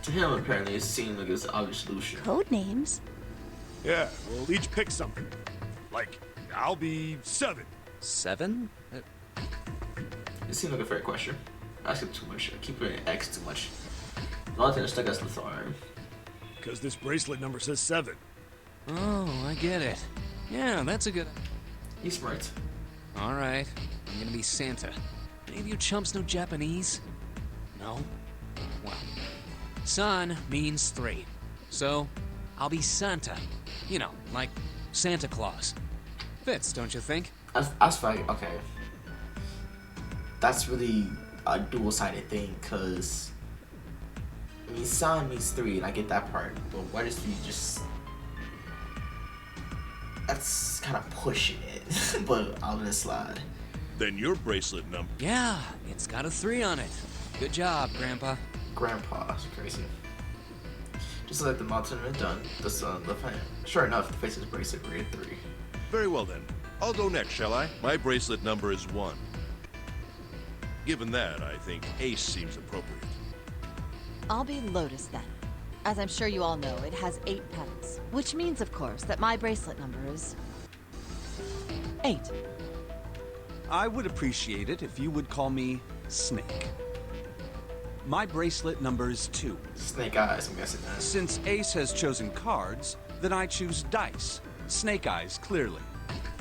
To him, apparently, it seemed like it's an obvious solution. Code names? Yeah, we'll each pick something. Like, I'll be 7. 7? It seemed like a fair question. I asked it too much. I keep putting X too much. The only thing that stuck out is the arm. Because this bracelet number says 7. Oh, I get it. Yeah, that's a good... He's smart. All right, I'm gonna be Santa. Any of you chumps know Japanese? No? Well, san means 3. So, I'll be Santa. You know, like Santa Claus. Fits, don't you think? I was like, okay. That's really a dual-sided thing, because... I mean, san means 3, and I get that part, but why does he just... That's kind of pushing it, but I'll let it slide. Then your bracelet number. Yeah, it's got a 3 on it. Good job, Grandpa. Grandpa, that's crazy. Just like the mountain had done, the sun left hand. Sure enough, the face's bracelet read 3. Very well then. I'll go next, shall I? My bracelet number is 1. Given that, I think Ace seems appropriate. I'll be Lotus then. As I'm sure you all know, it has 8 petals. Which means, of course, that my bracelet number is... 8. I would appreciate it if you would call me Snake. My bracelet number is 2. Snake eyes, I'm guessing that. Since Ace has chosen cards, then I choose dice. Snake eyes, clearly.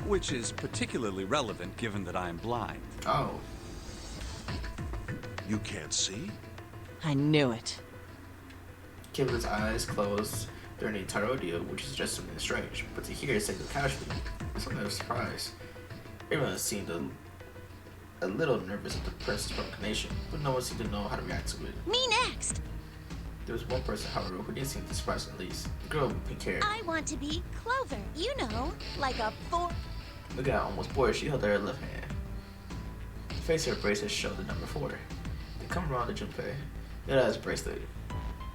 Which is particularly relevant given that I am blind. Oh. You can't see? I knew it. Keep his eyes closed during the entire ordeal, which is just something strange. But to hear it say so casually, is something of a surprise. Everyone seemed a little nervous at the prince's proclamation, but no one seemed to know how to react to it. Me next! There was one person, however, who didn't seem surprised at least. The girl with pink hair. I want to be Clover, you know, like a 4. Looking at almost bored, she held out her left hand. The face of her bracelet showed the number 4. They come around to Junpei. It has a bracelet.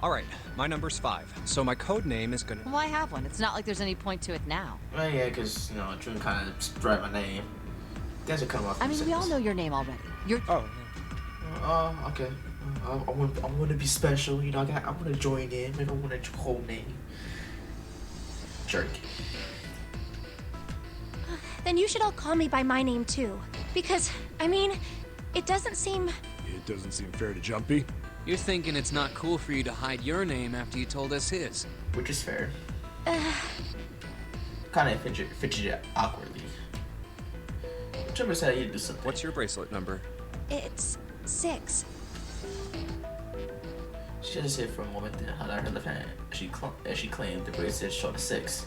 Alright, my number's 5, so my code name is gonna... Why have one? It's not like there's any point to it now. Well, yeah, because, Jun kind of spread my name. That's a come off. I mean, we all know your name already. You're... Oh, Okay. I want to be special, I want to join in. I don't want a whole name. Jerk. Then you should all call me by my name too. Because, I mean, it doesn't seem... It doesn't seem fair to Jumpy. You're thinking it's not cool for you to hide your name after you told us his. Which is fair. Kind of fidget awkwardly. Trevor said he'd do something. what's your bracelet number? It's 6. She just hit for a moment, then held out her left hand. As she claimed the bracelet showed a 6.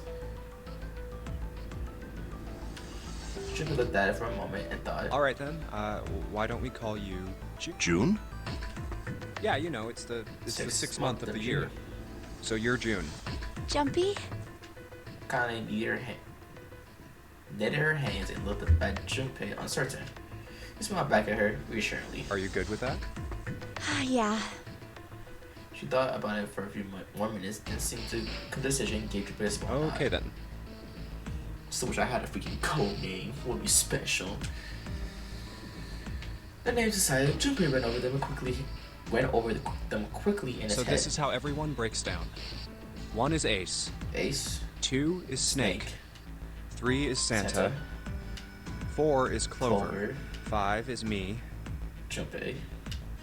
Trevor looked at it for a moment and thought, Alright then, why don't we call you... June? Yeah, you know, it's the 6th month of the year. So you're June. Jumpy? kind of needed her hand. knitted her hands and looked up at Junpei, uncertain. He smiled back at her reassuringly. Are you good with that? Yeah. She thought about it for a few more minutes, then seemed to come to a decision and gave Junpei a small nod. Okay then. Still wish I had a freaking code name. Would be special. The names decided, Junpei went over them quickly in his So head. this is how everyone breaks down. 1 is Ace. Ace. 2 is Snake. 3 is Santa. 4 is Clover. 5 is me. Junpei.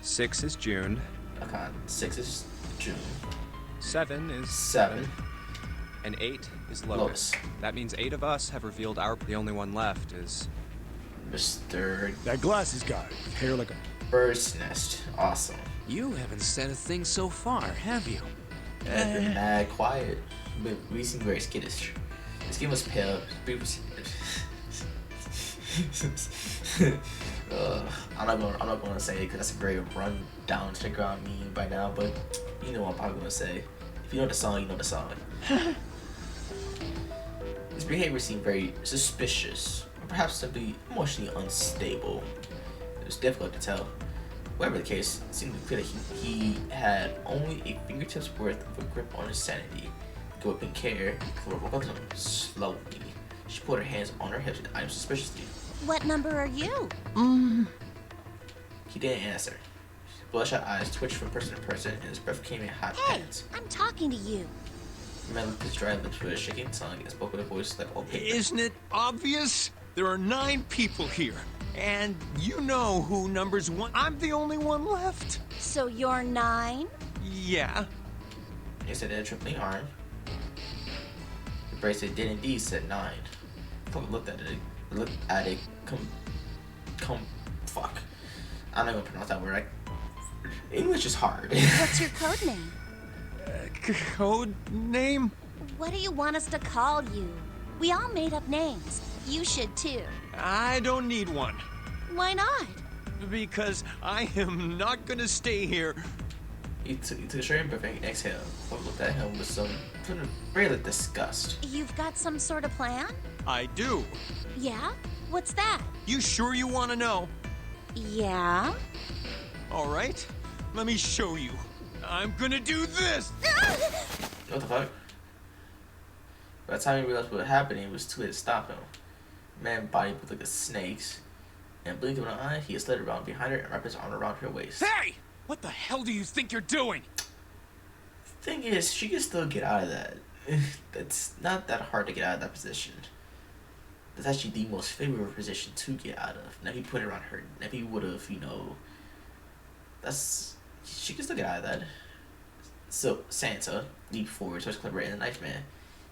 6 is June. Okay, 6 is June. 7 is 7. And 8 is Lotus. That means 8 of us have revealed our. The only one left is Mr. That glasses guy with hair like a... Bird's Nest. Awesome. You haven't said a thing so far, have you? I've been mad quiet, but we seem very skittish. This game was pale. I'm not gonna say it because that's a very run down sticker on me by now, but you know what I'm probably gonna say. If you know the song, you know the song. His behavior seemed very suspicious, or perhaps simply emotionally unstable. It was difficult to tell. Whatever the case, it seemed clear that he had only a fingertip's worth of a grip on his sanity. Gripping care, Clover woke up to him slowly. She put her hands on her hips and eyed him suspiciously. What number are you? He didn't answer. His bloodshot eyes twitched from person to person, and his breath came in hot Hey, pants. I'm talking to you. The man licked his dry lips with a shaking tongue and spoke with a voice like old paper. Isn't it obvious? There are 9 people here. And you know who numbers 1. I'm the only one left. So you're 9? Yeah. He said in a trembling arm. The bracelet did indeed say 9. Clover looked at it. Fuck. I'm not gonna pronounce that word. English is hard. What's your code name? Code name? What do you want us to call you? We all made up names. You should too. I don't need one. Why not? Because I am not gonna stay here. He took a straight breath and exhaled. Clover looked at him with some sort of really disgust. You've got some sort of plan? I do. Yeah? What's that? You sure you want to know? Yeah? All right. Let me show you. I'm gonna do this! What the fuck? By the time he realized what was happening, it was too late to stop him. The man's body looked like a snake's, and blinking with an eye, he slid around behind her and wrapped his arm around her waist. Hey! What the hell do you think you're doing? Thing is, she can still get out of that. That's not that hard to get out of that position. That's actually the most favorable position to get out of. Now he put it around her. If he would have, she can still get out of that. So Santa leaped forward towards Clever and the knife man.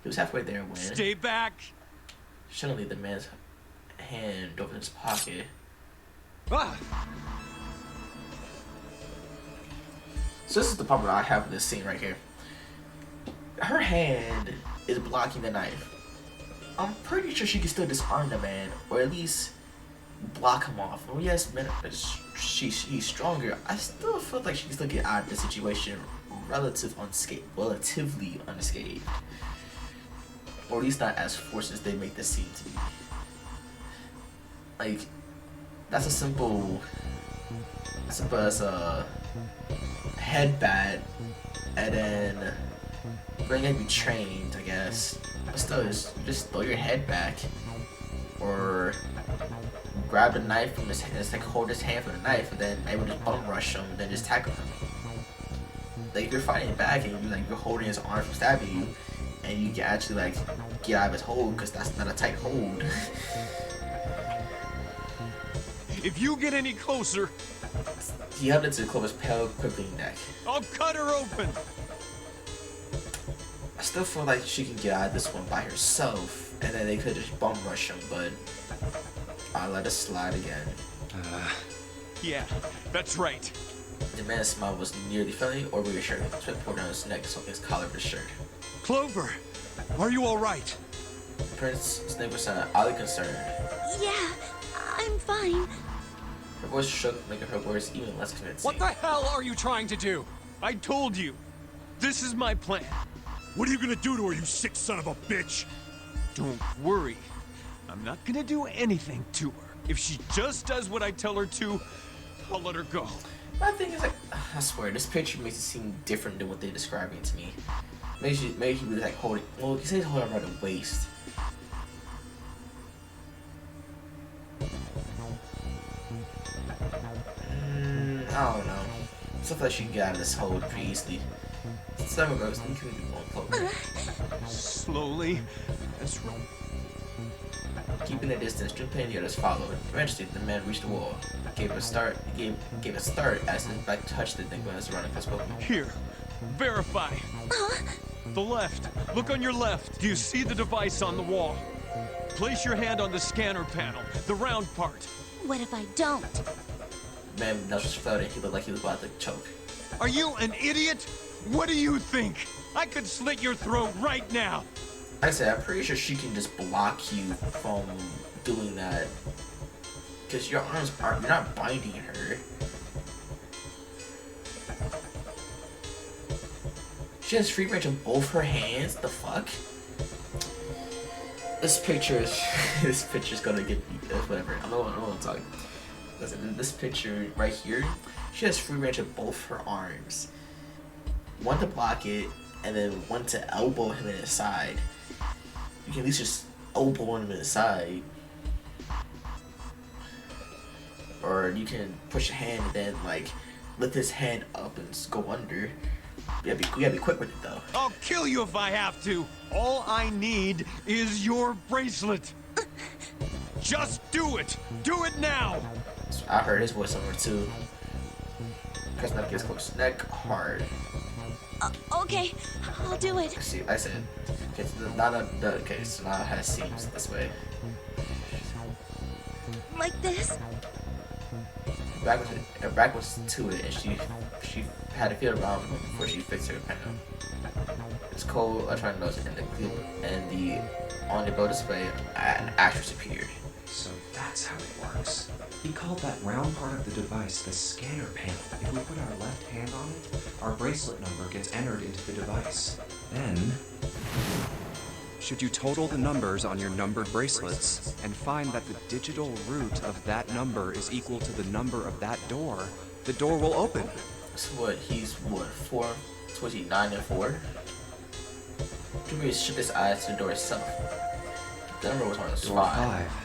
He was halfway there when Stay back! suddenly the man's hand dove in his pocket. Ah! So this is the problem I have with this scene right here. Her hand is blocking the knife. I'm pretty sure she can still disarm the man, or at least block him off. Well, yes, man, he's stronger. I still feel like she can still get out of the situation relatively unscathed. Or at least not as forced as they make this scene to be. Like, that's as simple as a headbat, and then we're gonna be trained, I guess. But still, just throw your head back, or grab the knife from his hand, like hold his hand for the knife, and then maybe just bum rush him, and then just tackle him. Like if you're fighting back and you're holding his arm from stabbing you, and you can actually like get out of his hold, because that's not a tight hold. If you get any closer, He held it to Clover's pale, quivering neck. I'll cut her open. I still feel like she can get out of this one by herself, and then they could just bum rush him, but I let it slide again. Yeah, that's right. The man's smile was nearly friendly or reassuring. Sweat poured down his neck, soaking his collar of his shirt. Clover, are you all right? Prince Snake was oddly concerned. Yeah, I'm fine. Her voice shook, making her words even less convincing. What the hell are you trying to do? I told you. This is my plan. What are you gonna do to her, you sick son of a bitch? Don't worry. I'm I'm not gonna do anything to her. If she just does what I tell her to, I'll let her go. My thing is, like, I swear, this picture makes it seem different than what they're describing to me. Maybe he was like holding. Well, he says holding around the waist. I don't know. Stuff that she can get out of this hole pretty easily. Some of those things can be more closer. Slowly. That's right. Keeping a distance, Junpei and the others followed. Eventually, the man reached the wall. Gave a start as his back touched the thing when it was running his Pokemon. Here. Verify. The left. Look on your left. Do you see the device on the wall? Place your hand on the scanner panel, the round part. What if I don't? The man now just floated. He looked like he was about to choke. Are you an idiot? What do you think? I could slit your throat right now. Like I said, I'm pretty sure she can just block you from doing that. Because your arms aren't, you're not binding her. She has free range of both her hands? The fuck? This picture is gonna get me, whatever. I don't want to talk. Listen, this picture right here, she has free range of both her arms. One to block it, and then one to elbow him in his side. You can at least just elbow him in the side. Or you can push a hand and then like lift his hand up and go under. You gotta be quick with it though. I'll kill you if I have to. All I need is your bracelet. Just do it. Do it now. I heard his voice somewhere too. Press neck gets close. Neck hard. Okay, I'll do it. See, I said. Okay, so now it has seams this way. Like this? Back was to it, and she had to feel around before she fixed her panel. It's cold. I tried to notice, and the on the below display, an actress appeared. So that's how it works. He called that round part of the device the scanner panel. If we put our left hand on it, our bracelet number gets entered into the device. Then... Should you total the numbers on your numbered bracelets and find that the digital root of that number is equal to the number of that door, the door will open. So what, he's what, 4? So was he 9 and 4? Can we shift his eyes to the door itself? The number was on the Door 5. 5.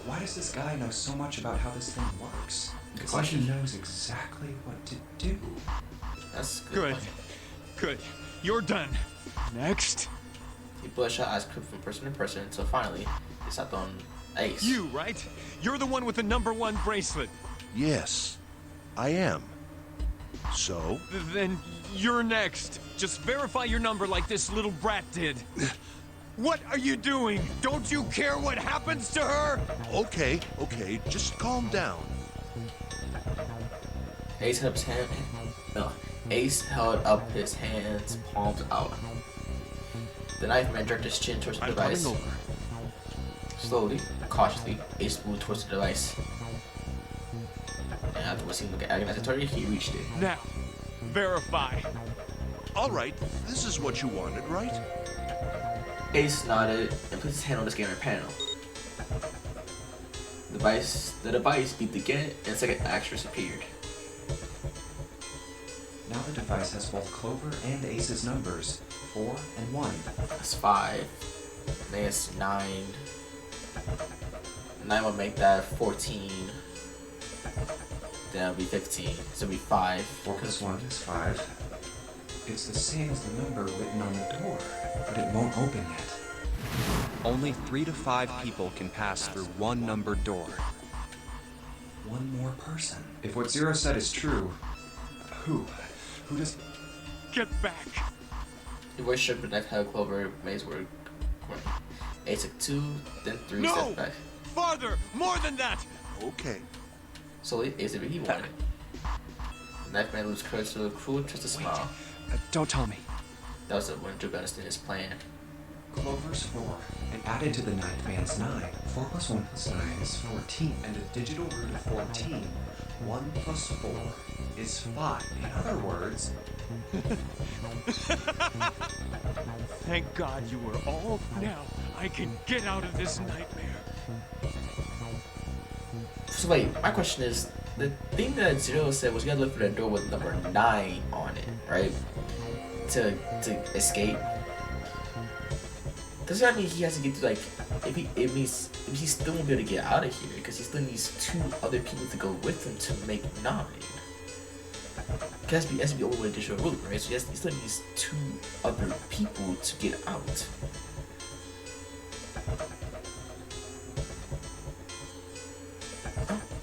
Why does this guy know so much about how this thing works? Good It's like he question. knows exactly what to do. That's a Good. point. Good. You're done. Next. He bloodshot eyes quick from person to person until finally they stopped on Ace. You, right? You're the one with the number 1 bracelet. Yes, I am. So? Then you're next. Just verify your number like this little brat did. What are you doing? Don't you care what happens to her? Okay, just calm down. Ace held his hand. No, Ace held up his hands, palms out. The knife man jerked his chin towards the I'm device. coming over. Slowly, cautiously, Ace moved towards the device. And after what seemed like an agonizing he reached it. Now, verify. All right, this is what you wanted, right? Ace nodded and put his hand on the scanner panel. The device beeped again, and a second actress appeared. Now the device has both Clover and Ace's numbers, 4 and 1. That's 5. Then it's 9. 9 will make that 14. Then it'll be 15. So it'll be 5. 4 plus 1 is 5. It's the same as the number written on the door, but it won't open yet. Only 3 to 5 people can pass through one numbered door. One more person. If what Zero said is true, who? Who does... Get back. The voice shook, but knife held Clover. Maze were corny. Ace took 2, then 3 No! steps back. Farther! More than that! Okay. Slowly, Ace did what he wanted. The knife man lose courage to a cruel twist of smile. Don't tell me. That was the one to understand his plan. Clover's 4, and added to the ninth man's 9. 4 plus 1 plus 9 is 14, and the digital root of 14, 1 plus 4, is 5. In other words... Thank God you were all... Now, I can get out of this nightmare. So wait, my question is, the thing that Zero said was you gotta look for the door with number 9 on it, right? To escape. Does that mean he has to get to, like, if he still won't be able to get out of here because he still needs 2 other people to go with him to make 9. It has to be over with additional route, right? So he still needs 2 other people to get out.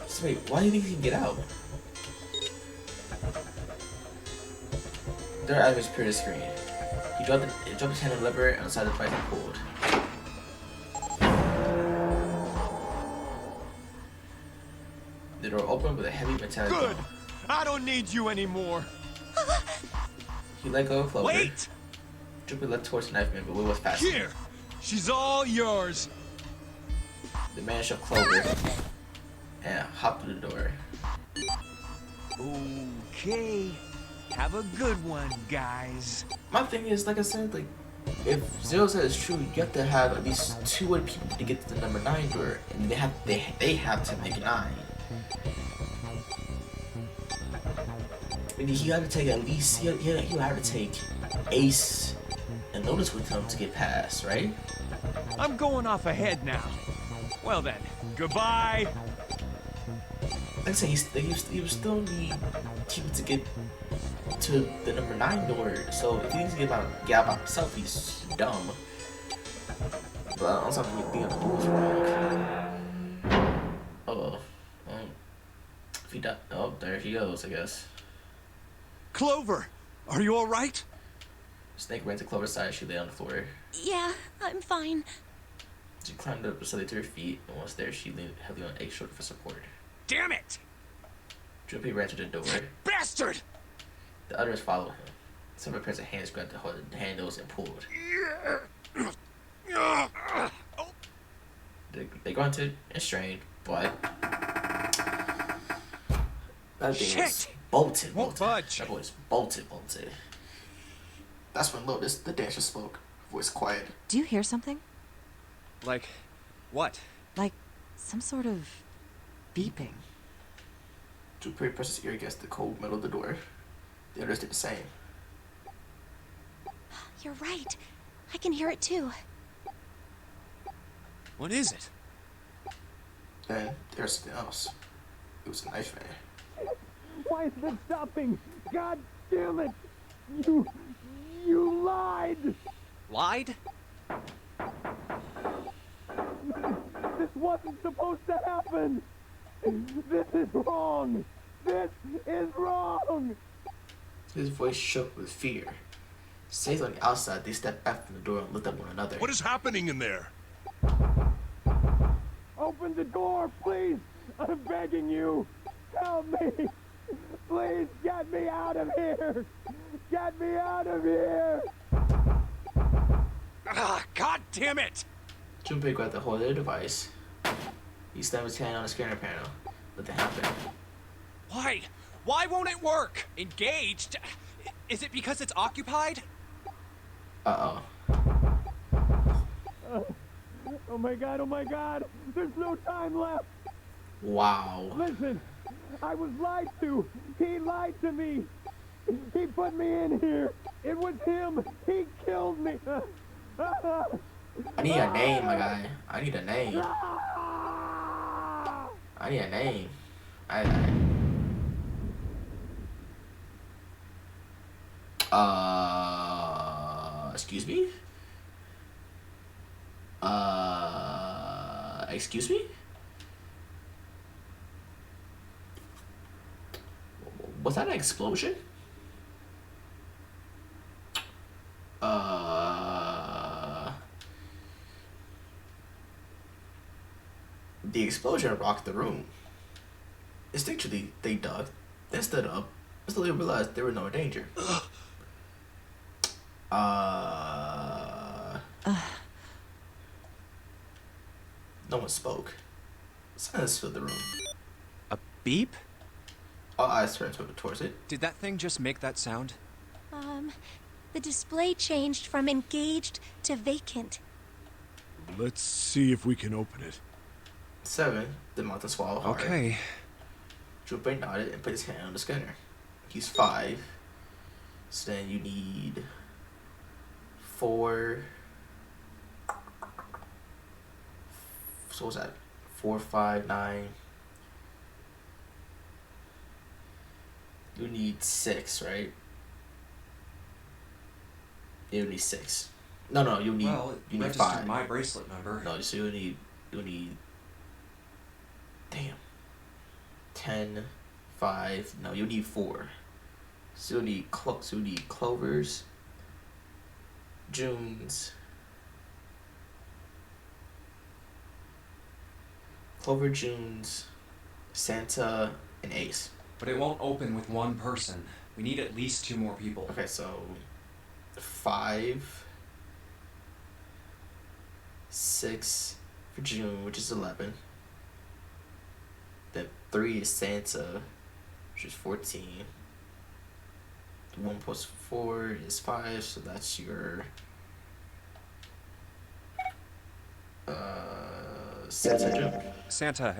So wait, why do you think he can get out? Their items appear on the screen. He dropped his hand on the lever and outside the device and pulled. The door opened with a heavy metallic Good! bell. I don't need you anymore! He let go of Clover. Wait! Jupiter left towards the knife man, but Will was faster. Here! She's all yours! The man shoved Clover and hopped through the door. Okay. Have a good one, guys. My thing is, like I said, like, if Zero said it's true, you have to have at least 2 other people to get to the number 9 door, and they have to make 9. I mean, he had to take at least he'll have to take Ace and Lotus with him to get past, right? I'm going off ahead now. Well then, goodbye. Like I said, he would still need people to get to the number 9 door. So if he needs to get out by himself, he's dumb. But I'm sorry for thinking the rules wrong. Oh, if he died, oh, there he goes, I guess. Clover, are you all right? Snake ran to Clover's side. She lay on the floor. Yeah, I'm fine. She climbed up slowly to her feet, and once there, she leaned heavily on Ace shoulder for support. Damn it! Drippy ran to the door. Bastard! The others followed him. Some of the pairs of hands grabbed the handles and pulled. They grunted and strained, but that thing was bolted. That boy's bolted. That's when Lotus, the dancer, spoke. Voice quiet. Do you hear something? Like, what? Like some sort of beeping. Jupiter pressed his ear against the cold metal of the door. The others did the same. You're right. I can hear it too. What is it? Then there's something else. It was a knife man. Why is it stopping? God damn it! You lied! Lied? This wasn't supposed to happen! This is wrong! This is wrong! His voice shook with fear. Safe on the outside, they stepped back from the door and looked at one another. What is happening in there? Open the door, please! I'm begging you! Help me! Please get me out of here! Get me out of here! Ah, God damn it! Junpei grabbed the hold of the device. He slammed his hand on the scanner panel. Nothing happened. Why? Why won't it work? Engaged? Is it because it's occupied? Uh-oh. Oh my god, there's no time left! Wow. Listen, I was lied to! He lied to me! He put me in here! It was him! He killed me! I need a name, my guy. I need a name. I need a name. Excuse me? Excuse me? Was that an explosion? The explosion rocked the room. Instinctually, they ducked, then stood up, and slowly realized they were in no danger. No one spoke. Silence filled the room. A beep? All eyes turned towards it. Did that thing just make that sound? The display changed from engaged to vacant. Let's see if we can open it. 7 did not to swallow hard. Okay. Junpei nodded and put his hand on the scanner. He's 5. So then you need 4. So what's that? 4, 5, 9. You need 6, right? You need 6. No, you need Well, you need registered 5. my bracelet number. No, so you need damn. 10, 5. No, you need 4. So you need Clovers, June's, Clover, June's, Santa, and Ace. But it won't open with one person. We need at least 2 more people. Okay, so 5, 6 for June, which is 11. Then 3 is Santa, which is 14. 1 plus 4 is 5, so that's your Santa, June. Santa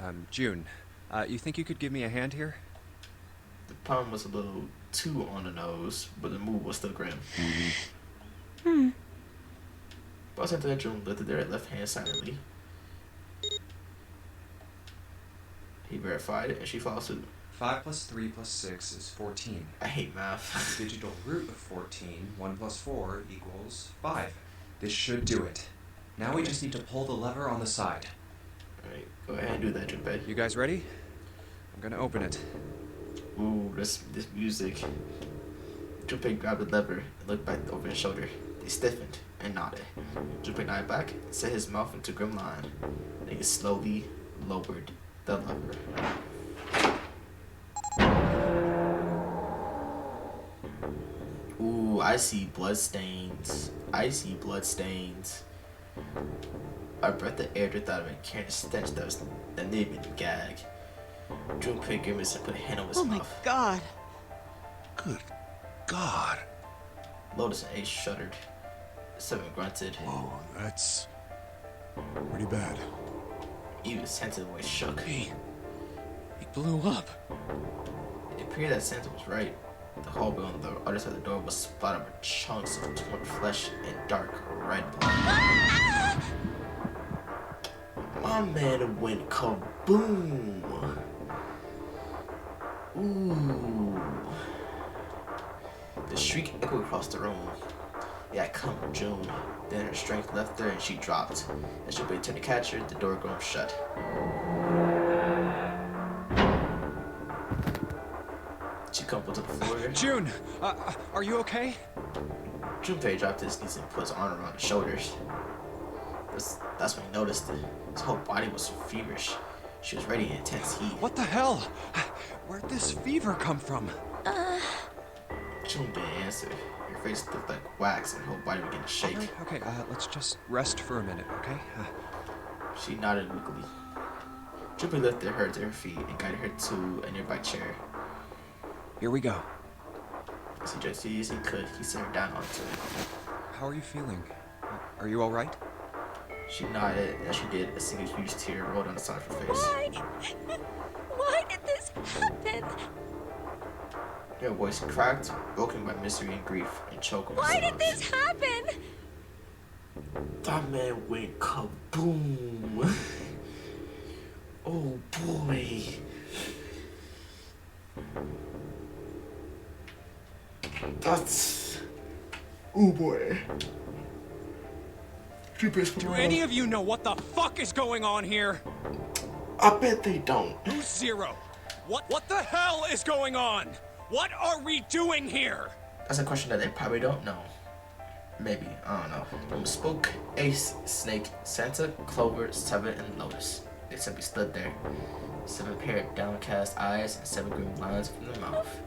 and June. You think you could give me a hand here? The pun was a little too on the nose, but the move was still grim. Both Santa and June lifted their left hand silently. He verified it, and she followed suit. 5 plus 3 plus 6 is 14. I hate math. The digital root of 14, 1 plus 4 equals 5. This should do it. Now we just need to pull the lever on the side. Alright, go ahead and do that, Junpei. You guys ready? I'm gonna open it. Ooh, this music. Junpei grabbed the lever and looked back over his shoulder. They stiffened and nodded. Junpei nodded back and set his mouth into a grim line. Then he slowly lowered the lever. Ooh, I see bloodstains. I breathed the air dripped out of it, carrying a stench that made me gag. Junpei grimaced and put a hand on his Oh my mouth. god. Good God. Lotus and Ace shuddered. 7 grunted. Whoa, that's pretty bad. Even Santa's voice shook. He blew up. It appeared that Santa was right. The hallway on the other side of the door was splattered with chunks of torn flesh and dark red blood. My man went kaboom! Ooh. The shriek echoed across the room. It had come from June. Then her strength left her and she dropped. As she turned to catch her, the door groaned shut. She crumpled to the floor. June, are you okay? Junpei dropped to his knees and put his arm around her shoulders. That's when he noticed it. His whole body was feverish. She was ready in intense heat. What the hell? Where'd this fever come from? Junpei answered. Her face looked like wax and her whole body began to shake. Okay, let's just rest for a minute, okay? She nodded weakly. Junpei lifted her to her feet and guided her to a nearby chair. Here we go. As he just as he could, he set her down onto it. How are you feeling? Are you all right? She nodded, and as she did, a single huge tear rolled down the side of her face. Why did this happen? Her voice cracked, broken by misery and grief, and choked on the Why did sobs. this happen? That man went kaboom. Oh boy. That's... Oh boy. Do any of you know what the fuck is going on here? I bet they don't. Who's Zero? What the hell is going on? What are we doing here? That's a question that they probably don't know. Maybe, I don't know. When we spoke, Ace, Snake, Santa, Clover, 7, and Lotus. They simply stood there. 7 pair of downcast eyes and 7 green lines from their mouth.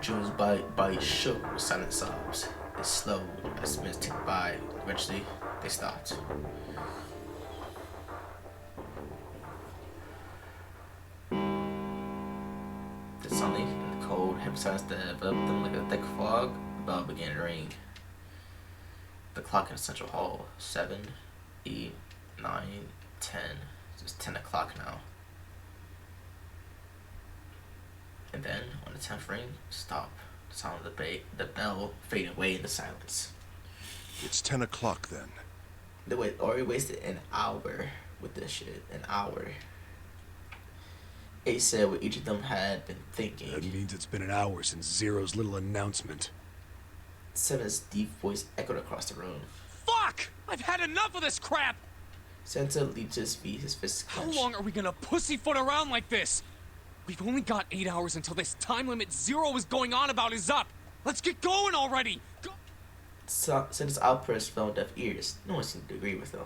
June's body shook with silent sobs. It slowed as minutes ticked by. Eventually, They stopped. Suddenly, in the cold, heavy silence that enveloped them like a thick fog, the bell began to ring. The clock in the central hall, 7, 8, 9, 10. It's 10 o'clock now. And then, on the 10th ring, stop. The sound of the bell faded away in the silence. It's 10 o'clock then. They already wasted an hour with this shit. An hour. Ace said what each of them had been thinking. That means it's been an hour since Zero's little announcement. Seven's deep voice echoed across the room. Fuck! I've had enough of this crap! Santa leaped to his feet, his fists clenched. How long are we gonna pussyfoot around like this? We've only got 8 hours until this time limit Zero is going on about is up. Let's get going already! Go Santa's outburst fell on deaf ears. No one seemed to agree with him.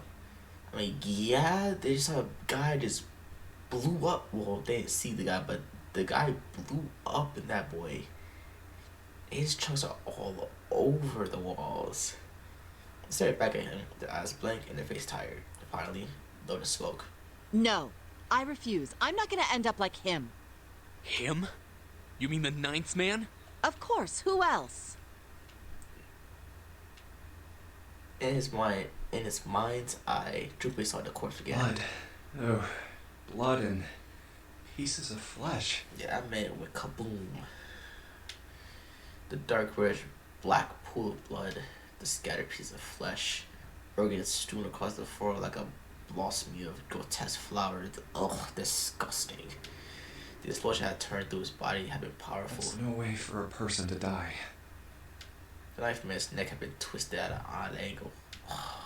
I mean, yeah, they just saw a guy just blew up. Well, they didn't see the guy, but the guy blew up in that boy. His chunks are all over the walls. They stared back at him, their eyes blank and their face tired. Finally, Lotus spoke. No, I refuse. I'm not gonna end up like him. Him? You mean the 9th man? Of course, who else? In his mind's eye, Droopy saw the corpse again. Blood. Oh, blood and pieces of flesh. Yeah, I meant with kaboom. The dark red, black pool of blood, the scattered piece of flesh, organs strewn across the floor like a blossom of grotesque flowers. Ugh, disgusting. The explosion had turned through his body, had been powerful. There's no way for a person to die. The knife man's neck had been twisted at an odd angle.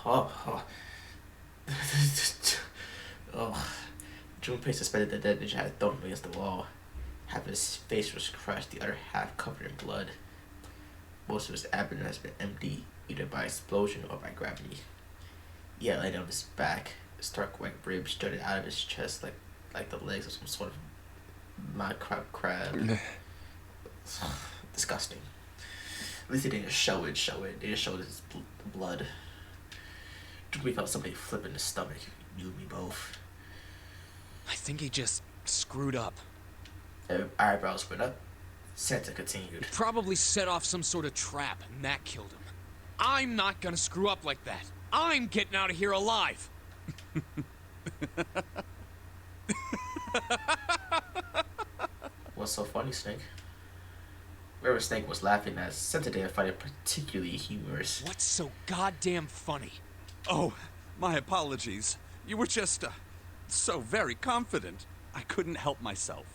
Oh. Junpei suspected that dead ninja had thrown him against the wall. Half of his face was crushed, the other half covered in blood. Most of his abdomen has been empty, either by explosion or by gravity. He had laid on his back. His stark white ribs jutted out of his chest like the legs of some sort of mad crab. Disgusting. At least they didn't show it. They just showed his blood. We felt somebody flipping his stomach. You and me both. I think he just screwed up. Their eyebrows went up. Santa continued. He probably set off some sort of trap, and that killed him. I'm not gonna screw up like that. I'm getting out of here alive. What's so funny, Snake? Wherever Snake was laughing at, Santa didn't find it particularly humorous. What's so goddamn funny? Oh, my apologies. You were just, so very confident. I couldn't help myself.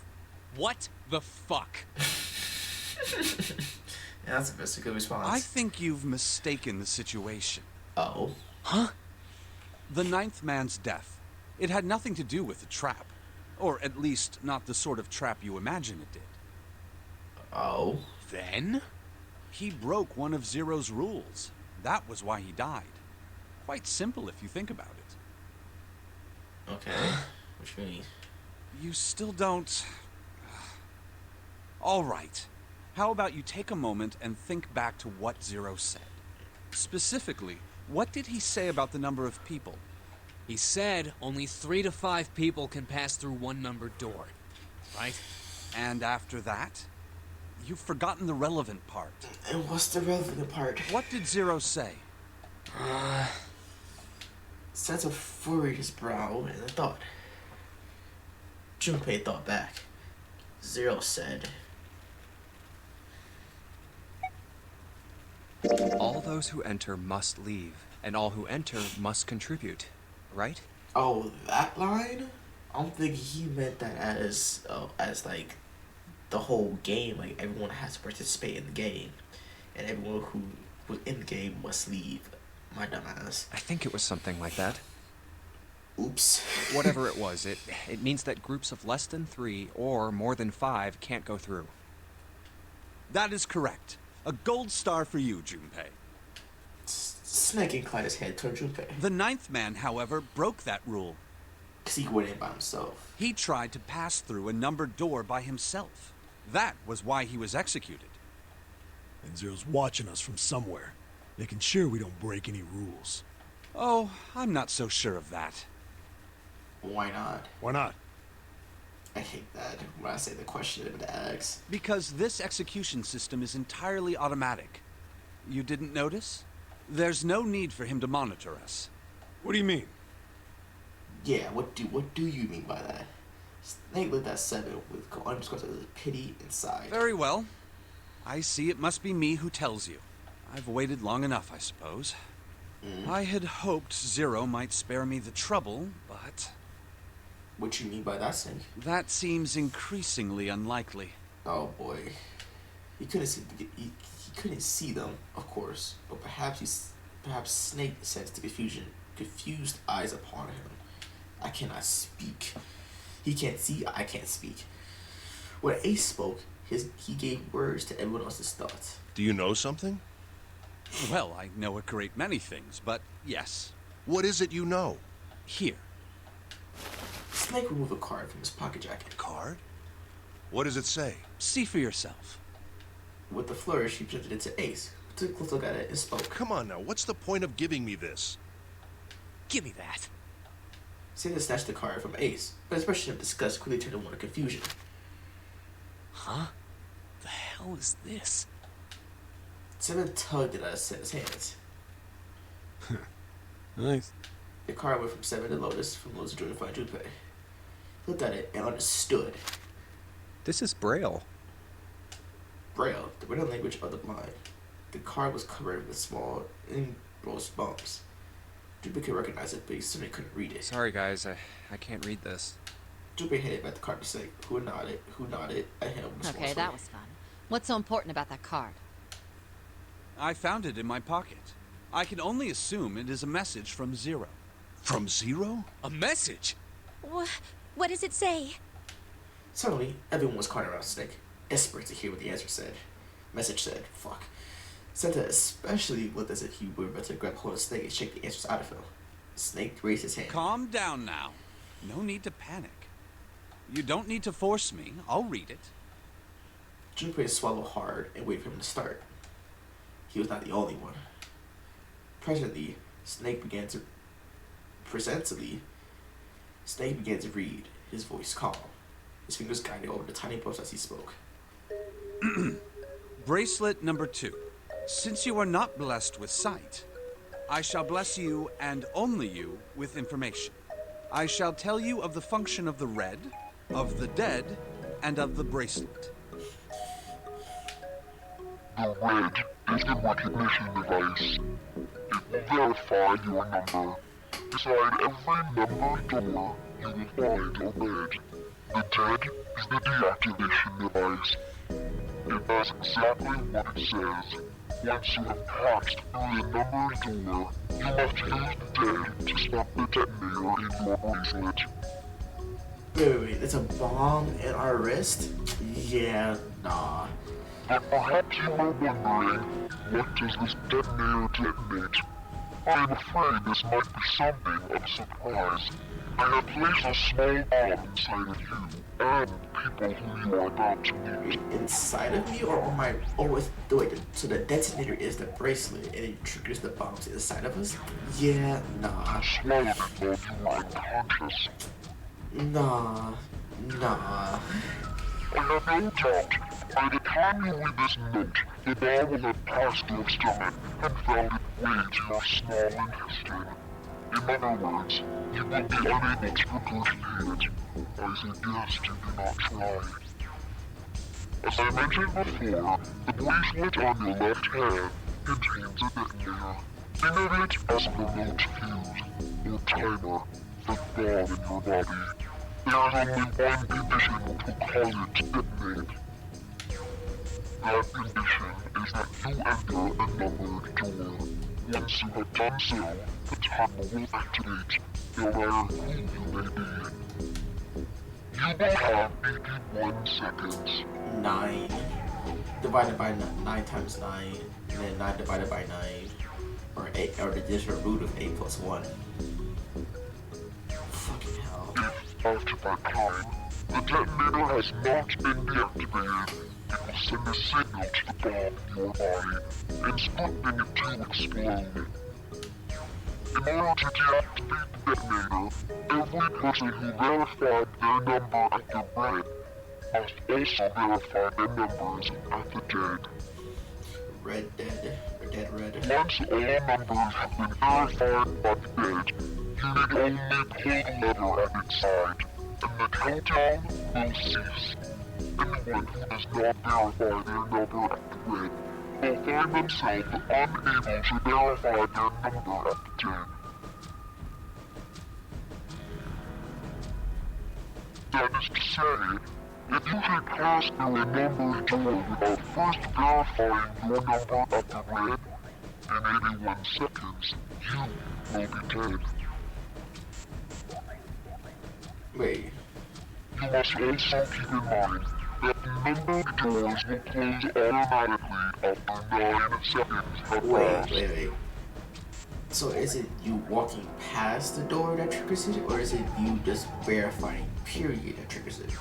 What the fuck? Yeah, that's a good response. I think you've mistaken the situation. Oh? Huh? The 9th man's death. It had nothing to do with the trap. Or at least, not the sort of trap you imagine it did. Oh? Then? He broke one of Zero's rules. That was why he died. Quite simple if you think about it. Okay. What you mean? You still don't... All right. How about you take a moment and think back to what Zero said? Specifically, what did he say about the number of people? He said only 3 to 5 people can pass through one numbered door. Right? And after that? You've forgotten the relevant part. And what's the relevant part? What did Zero say? Santa furrowed his brow and thought. Junpei thought back. Zero said... All those who enter must leave, and all who enter must contribute, right? Oh, that line? I don't think he meant that as like the whole game. Like everyone has to participate in the game, and everyone who was in the game must leave. My dumbass. I think it was something like that. Oops. Whatever it was, it means that groups of less than 3 or more than 5 can't go through. That is correct. A gold star for you, Junpei. Snake inclined his head toward Junpei. The 9th man, however, broke that rule. Because he went in by himself. He tried to pass through a numbered door by himself. That was why he was executed. And Zero's watching us from somewhere, making sure we don't break any rules. Oh, I'm not so sure of that. Why not? Why not? I hate that when I say the question of the ask. Because this execution system is entirely automatic. You didn't notice? There's no need for him to monitor us. What do you mean? Yeah, what do you mean by that? Snake looked at Seven with underscores of pity inside. Very well. I see it must be me who tells you. I've waited long enough, I suppose. I had hoped Zero might spare me the trouble, but... What you mean by that, Snake? That seems increasingly unlikely. Oh boy, he couldn't see. He couldn't see them, of course, but perhaps Snake sensed the confused eyes upon him. I cannot speak. He can't see. I can't speak. When Ace spoke, he gave words to everyone else's thoughts. Do you know something? Well, I know a great many things, but yes. What is it you know? Here. Snake removed a card from his pocket jacket. Card? What does it say? See for yourself. With a flourish, he presented it to Ace, who took a close look at it and spoke. Come on now, what's the point of giving me this? Give me that. Santa snatched the card from Ace, but his expression of disgust quickly turned to one of confusion. Huh? The hell is this? Santa tugged it out of Santa's hands. Nice. The card went from Seven to Lotus, from Lotus to Jordan to Junpei. He looked at it and understood. This is Braille. Braille, the written language of the blind. The card was covered with small, embossed bumps. Junpei could recognize it, but he certainly couldn't read it. Sorry guys, I can't read this. Junpei handed back the card to Snake, who nodded at him. Okay, that was fun. What's so important about that card? I found it in my pocket. I can only assume it is a message from Zero. From Zero? A message? What does it say? Suddenly, everyone was calling around Snake, desperate to hear what the answer said. Message said, fuck. Santa especially looked as if he were about to grab hold of Snake and shake the answers out of him. Snake raised his hand. Calm down now. No need to panic. You don't need to force me. I'll read it. Junpei swallowed hard and waited for him to start. He was not the only one. Presently, Snake began to read, his voice calm. His fingers guided over the tiny books as he spoke. Bracelet number 2. Since you are not blessed with sight, I shall bless you, and only you, with information. I shall tell you of the function of the red, of the dead, and of the bracelet. The red is the recognition device. It will verify your number. Beside every numbered door, you will find a red. The dead is the deactivation device. It does exactly what it says. Once you have passed through the numbered door, you must use the dead to stop the detonator in your bracelet. Wait, there's a bomb in our wrist? Yeah, nah. But perhaps you are wondering, what does this detonator detonate? I am afraid this might be something of a surprise. I have placed a small bomb inside of you, and people who you are about to meet. Inside of me, or on my... Oh, wait, so the detonator is the bracelet, and it triggers the bombs inside of us? Yeah, nah. Swallowed it while you were unconscious. Nah. I have no doubt, by the time you read this note, the bomb will have passed your stomach and found its way to your small intestine. In other words, you will be unable to regurgitate it. I suggest you do not try. As I mentioned before, the bracelet on your left hand contains a detonator. Think of it as a remote fuse, or timer, for the bomb in your body. There is only one condition which will cause it to detonate. That condition is that you enter a numbered door. Once you have done so, the timer will activate, no matter who you may be. You will have 81 seconds. 9 divided by 9 times 9, and then 9 divided by 9, or 8, or the different root of 8 plus 1. Fucking hell. If, after that time, the detonator has not been deactivated, it will send a signal to the bomb in your body, instructing it to explode. In order to deactivate the detonator, every person who verified their number at the red must also verify their numbers at the dead. Red Dead. Or Dead Red. Once all numbers have been verified by the dead, you need only pull the lever at its side, and the countdown will cease. Anyone who does not verify their number at the red will find themselves unable to verify their number at the dead. That is to say, if you had passed through a numbered door without first verifying your number at the red, in 81 seconds, you will be dead. Wait. You must also keep in mind that the numbered doors will close automatically after 9 seconds have passed. Wait. So is it you walking past the door that triggers it, or is it you just verifying period that triggers it?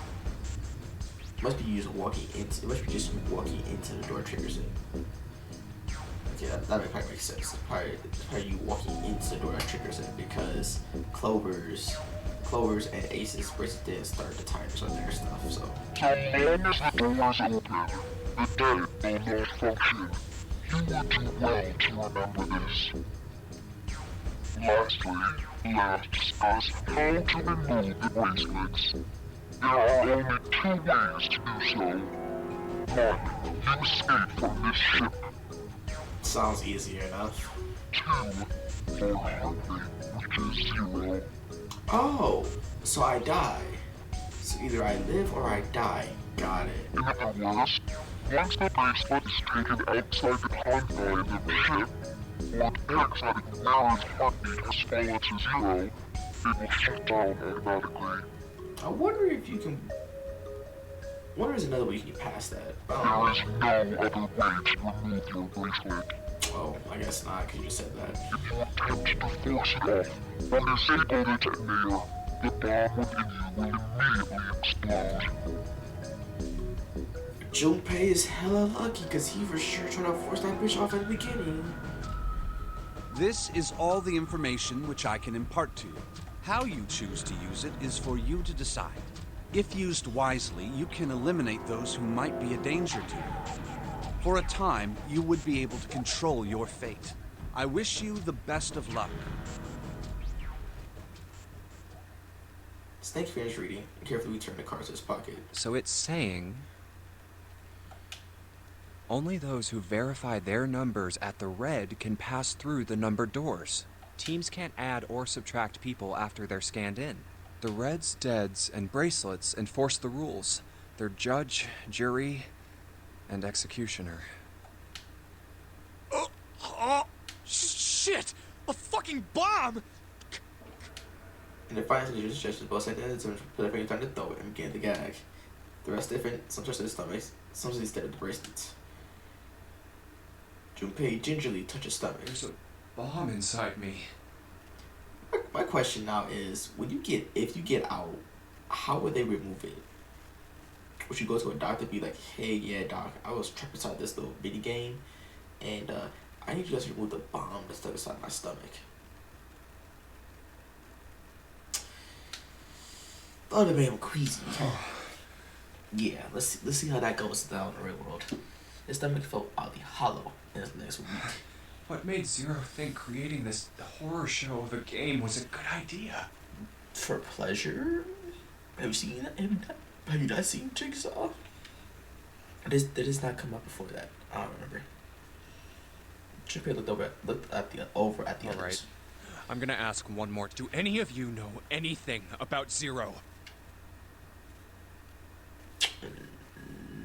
It must be you just walking into. It must be just you walking into the door triggers it. Okay, that probably makes sense. It's probably you walking into the door that triggers it, because Clovers and Aces bracelet didn't start the timers on their stuff. So So long as the doors open, the dead will not function. You would do well to remember this. Lastly, let's discuss how to remove the bracelets. There are only 2 ways to do so. 1. You escape from this ship. sounds easier enough. 2. Or heartbeat, which is 0. Oh, so I die. So either I live or I die. Got it. In other words, once the bracelet is taken outside the confines of the ship, or the exotic wearer's heartbeat has fallen to 0, it will shut down automatically. I wonder if you can. I wonder if there's another way you can get past that. There is no other way to remove your bracelet. Oh, I guess not, because you said that. If you attempt to force it off, or disable the detonator, the bomb within you will immediately explode. Junpei is hella lucky, because he for sure tried to force that bitch off at the beginning. This is all the information which I can impart to you. How you choose to use it is for you to decide. If used wisely, you can eliminate those who might be a danger to you. For a time, you would be able to control your fate. I wish you the best of luck. Snake finished reading and carefully returned the cards to his pocket. So it's saying only those who verify their numbers at the red can pass through the numbered doors. Teams can't add or subtract people after they're scanned in. The Reds, Deads, and Bracelets enforce the rules. They're judge, jury, and executioner. Oh, shit! A fucking bomb! And the final suggestions just both side ends and put everything time to throw it and begin the gag. The rest different, some just to the stomachs, some instead of the bracelets. Junpei gingerly touched his stomach. There's a bomb inside me. My question now is, if you get out, how would they remove it? Would you go to a doctor and be like, hey, yeah, doc, I was trapped inside this little mini game, and I need you guys to remove the bomb that's stuck inside my stomach. Thought it made him queasy. Yeah, let's see how that goes down in the real world. His stomach felt oddly hollow in his next week. What made Zero think creating this horror show of a game was a good idea? For pleasure? Have you seen that? Have you not seen Jigsaw? Did this not come up before that? I don't remember. Junpei looked at the others. Right. I'm gonna ask one more. Do any of you know anything about Zero?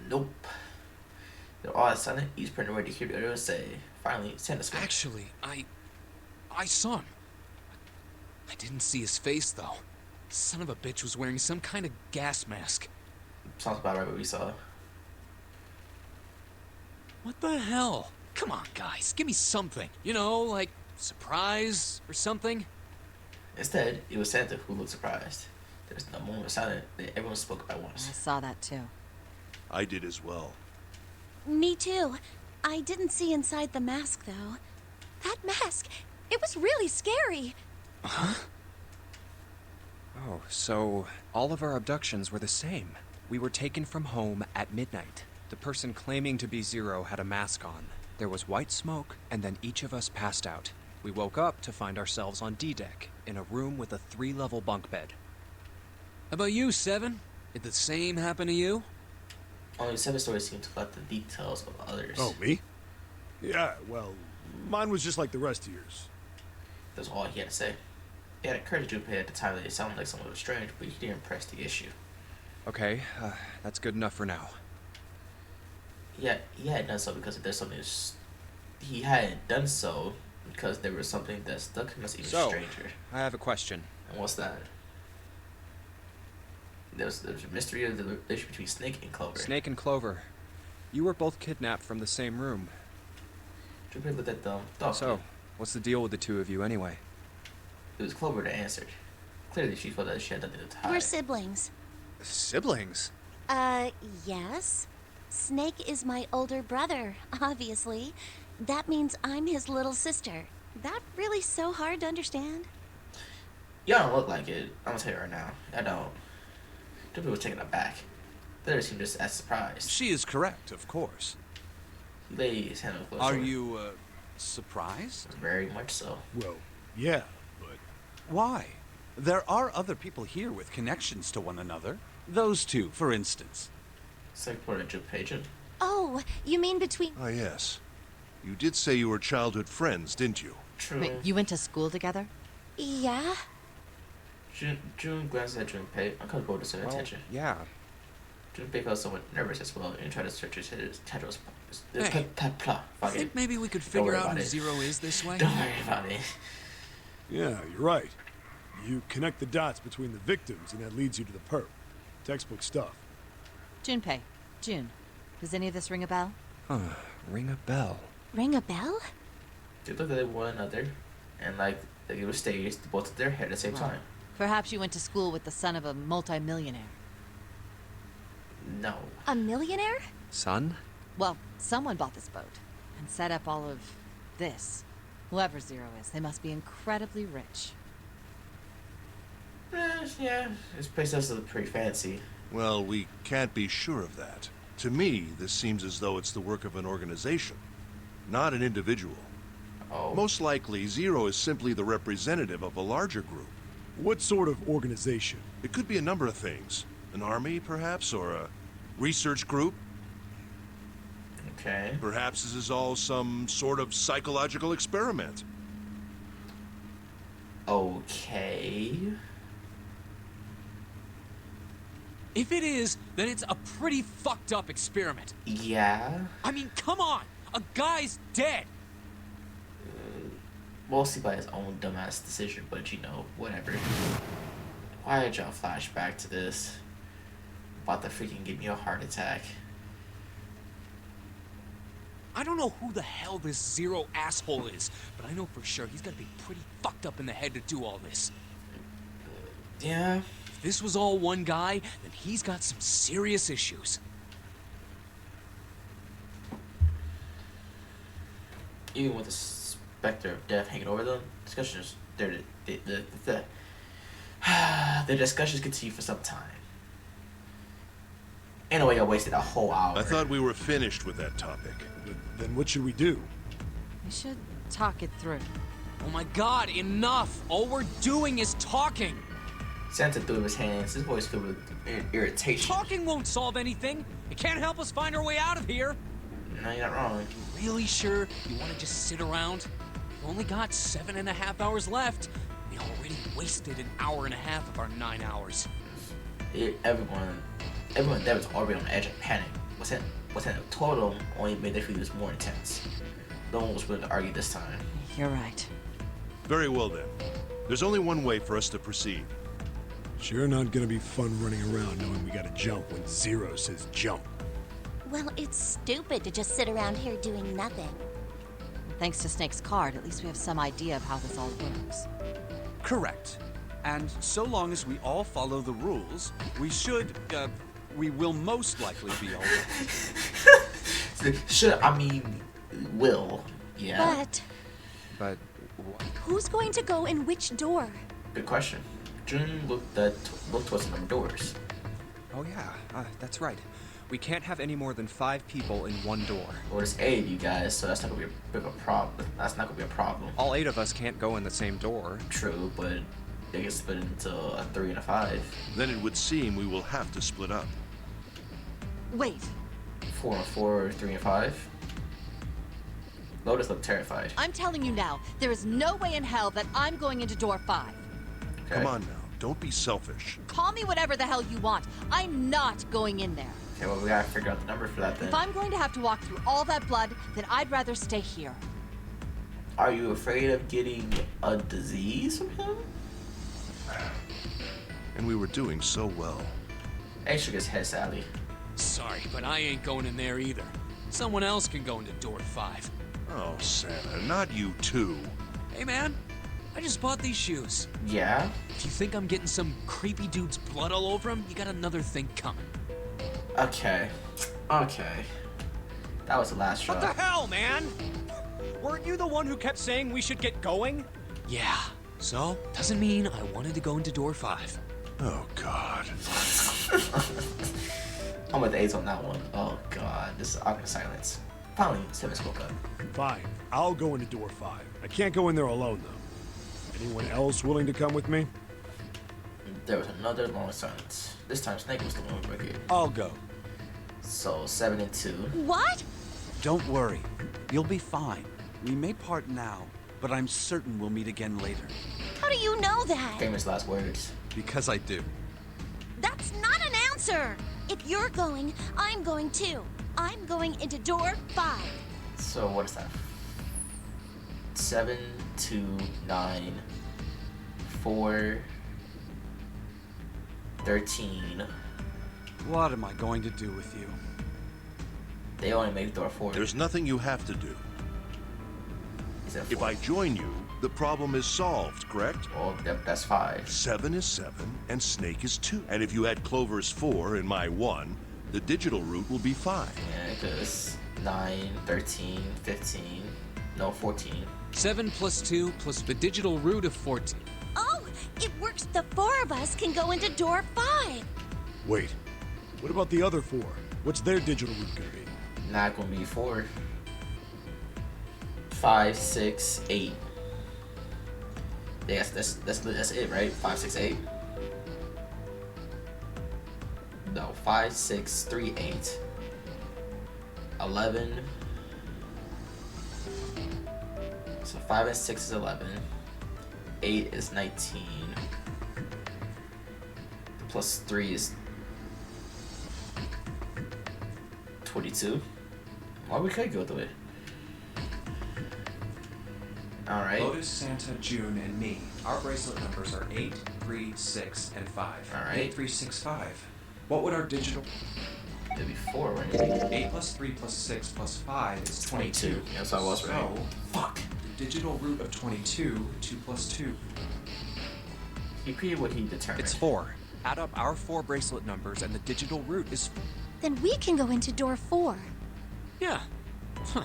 Nope. They're all silent. He's pretty ready to hear the others say. Finally, Santa spoke. Actually, I saw him. I didn't see his face, though. Son of a bitch was wearing some kind of gas mask. Sounds about right what we saw. What the hell? Come on, guys, give me something. You know, like surprise or something? Instead, it was Santa who looked surprised. There was no moment of silence. Everyone spoke at once. I saw that too. I did as well. Me too. I didn't see inside the mask, though. That mask, It was really scary. Huh? Oh, so all of our abductions were the same. We were taken from home at midnight. The person claiming to be Zero had a mask on. There was white smoke, and then each of us passed out. We woke up to find ourselves on D-Deck, in a room with a 3-level bunk bed. How about you, Seven? Did the same happen to you? Only 7 stories seem to let the details of others. Oh, me? Yeah, well, mine was just like the rest of yours. That's all he had to say. He had encouraged Junpei at the time that it sounded like someone was strange, but he didn't press the issue. Okay, that's good enough for now. Yeah, he had done so because there's something. He hadn't done so because there was something that stuck him as even stranger. I have a question. And what's that? There's a mystery of the relationship between Snake and Clover. Snake and Clover. You were both kidnapped from the same room. Junpei looked at them thoughtfully. So, what's the deal with the two of you anyway? It was Clover that answered. Clearly, she felt that she had nothing to hide. We're siblings. Siblings? Yes. Snake is my older brother, obviously. That means I'm his little sister. That really so hard to understand? Y'all don't look like it. I'm gonna tell you right now. I don't. Junpei was taken aback. The others seemed just as surprised. She is correct, of course. He laid his hand on Clover's Are shoulder. you, surprised? Very much so. Well, yeah, but... Why? There are other people here with connections to one another. Those two, for instance. Snake pointed at Junpei. Oh, you mean between... Ah, yes. You did say you were childhood friends, didn't you? True. Wait, you went to school together? Yeah? June glanced at Junpei, uncomfortable with his attention. Yeah. Junpei felt somewhat nervous as well and tried to search his tendrils. Hey, I think maybe we could figure out who Zero is this way. Don't worry about it. Yeah, you're right. You connect the dots between the victims, and that leads you to the perp. Textbook stuff. Junpei. June. Does any of this ring a bell? Ring a bell. Ring a bell? They looked at one another, and like it was staged, both of their head at the same time. Perhaps you went to school with the son of a multimillionaire. No. A millionaire? Son? Well, someone bought this boat and set up all of this. Whoever Zero is, they must be incredibly rich. Yeah, this place does look pretty fancy. Well, we can't be sure of that. To me, this seems as though it's the work of an organization, not an individual. Oh. Most likely, Zero is simply the representative of a larger group. What sort of organization? It could be a number of things. An army, perhaps, or a research group. Okay. Perhaps this is all some sort of psychological experiment. Okay. If it is, then it's a pretty fucked up experiment. Yeah. I mean, come on! A guy's dead! Mostly by his own dumbass decision, but you know, whatever. Why did y'all flash back to this? About to freaking give me a heart attack. I don't know who the hell this Zero asshole is, but I know for sure he's gotta be pretty fucked up in the head to do all this. Yeah. If this was all one guy, then he's got some serious issues. Even with the specter of death hanging over them, discussions the discussions continue for some time. Anyway, I wasted a whole hour. I thought we were finished with that topic. Then what should we do? We should talk it through. Oh my god, enough! All we're doing is talking! Santa threw his hands, his voice filled with irritation. Talking won't solve anything! It can't help us find our way out of here! No, you're not wrong. You really sure you want to just sit around? We've only got 7.5 hours left. We already wasted 1.5 hours of our 9 hours. Everyone there was already on the edge of panic. What's in total only made their feelings more intense. No one was willing to argue this time. You're right. Very well then. There's only one way for us to proceed. Sure not gonna be fun running around knowing we gotta jump when Zero says jump. Well, it's stupid to just sit around here doing nothing. Thanks to Snake's card, at least we have some idea of how this all works. Correct. And so long as we all follow the rules, we will most likely be all right. Should I mean will? Yeah. But But Who's going to go in which door? Good question. June looked towards the number doors. Oh yeah, that's right. We can't have any more than 5 people in one door. Well, there's 8 of you guys, so that's not gonna be a bit of a problem. That's not gonna be a problem. All 8 of us can't go in the same door. True, but they get split into a 3 and a 5. Then it would seem we will have to split up. Wait, 4 and 4, 3 and 5. Lotus looked terrified. I'm telling you now, there is no way in hell that I'm going into door 5. Okay. Come on now, don't be selfish. Call me whatever the hell you want. I'm not going in there. Okay, well, we gotta figure out the number for that then. If I'm going to have to walk through all that blood, then I'd rather stay here. Are you afraid of getting a disease from him? And we were doing so well. Hey, shook his head sadly. Sorry, but I ain't going in there either. Someone else can go into door 5. Oh, Santa, not you too. Hey, man. I just bought these shoes. Yeah? If you think I'm getting some creepy dude's blood all over him, you got another thing coming. Okay. Okay. That was the last straw. What the hell, man? Weren't you the one who kept saying we should get going? Yeah. So, doesn't mean I wanted to go into door 5. Oh, God. I'm with the 8s on that one. Oh, God. This is awkward silence. Finally, 7 spoke up. Fine, I'll go into door 5. I can't go in there alone, though. Anyone else willing to come with me? There was another long silence. This time, Snake was the one who broke it. I'll go. So, 7 and 2. What? Don't worry. You'll be fine. We may part now, but I'm certain we'll meet again later. How do you know that? Famous last words. Because I do. That's not an answer! If you're going, I'm going too. I'm going into door 5. So, what is that? 7, 2, 9, 4, 13. What am I going to do with you? They only made door 4. There's nothing you have to do. He said If 4. I join you, the problem is solved, correct? Well, that's 5. 7 is 7, and Snake is 2. And if you add Clover's 4 and my 1, the digital route will be 5. Yeah, because 9, 13, 15, no, 14. 7 plus 2 plus the digital root of 14. Oh, it works. The 4 of us can go into door 5. Wait, what about the other 4? What's their digital route gonna be? Not gonna be 4. 5, 6, 8. Yes, that's it, right? 5, 6, 8. No, 5, 6, 3, 8. 11. So 5 and 6 is 11. 8 is 19. Plus 3 is 22. Well, we could go through it. Alright. Lotus, Santa, June, and me. Our bracelet numbers are 8, 3, 6, and 5. All right. 8, 3, 6, 5. What would our digital... It'd be 4, wouldn't it? 8 plus 3 plus 6 plus 5 is 22. Yeah, so I was right. So, Fuck. the digital root of 22, 2 plus 2. He created what he determined. It's 4. Add up our 4 bracelet numbers and the digital root is... Then we can go into door 4. Yeah. Huh.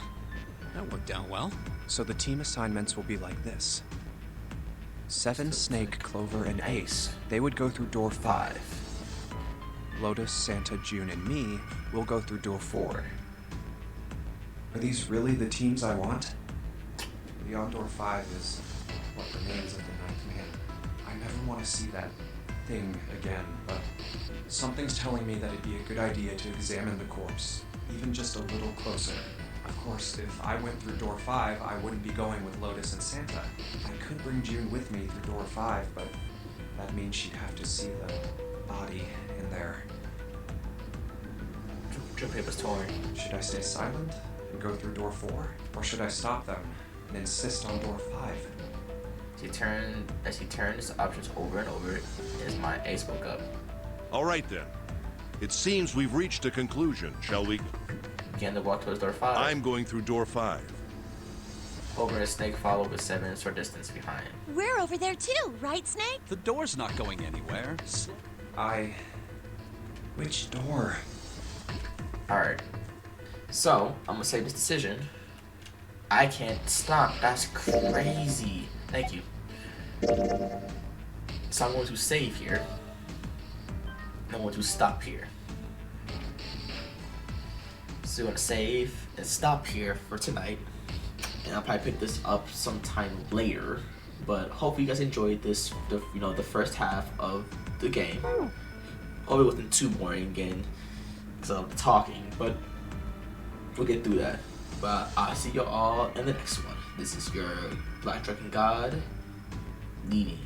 That worked out well. So the team assignments will be like this. 7, Snake, Clover, and Ace. They would go through door 5. Lotus, Santa, June, and me will go through door 4. Are these really the teams I want? Beyond door 5 is what remains of the Ninth Man. I never want to see that thing again, but something's telling me that it'd be a good idea to examine the corpse, even just a little closer. Of course, if I went through door 5, I wouldn't be going with Lotus and Santa. I could bring June with me through door 5, but that means she'd have to see the body in there. Your paper's torn. Should I stay silent and go through door 4? Or should I stop them and insist on door 5? As he turns the options over and over, his mind Ace spoke up. All right, then. It seems we've reached a conclusion, shall we? Began to walk towards door 5. I'm going through door 5. Clover and Snake followed with 7 short distance behind. We're over there too, right, Snake? The door's not going anywhere. Which door? Alright. So, I'm gonna say this decision. I can't stop. That's crazy. Thank you. So I'm going to save here. I'm going to stop here. So we're going to save and stop here for tonight. And I'll probably pick this up sometime later. But hopefully you guys enjoyed this, the first half of the game. Hopefully it wasn't too boring again because of the talking, but we'll get through that. But I'll see you all in the next one. This is your Black Dragon God leading.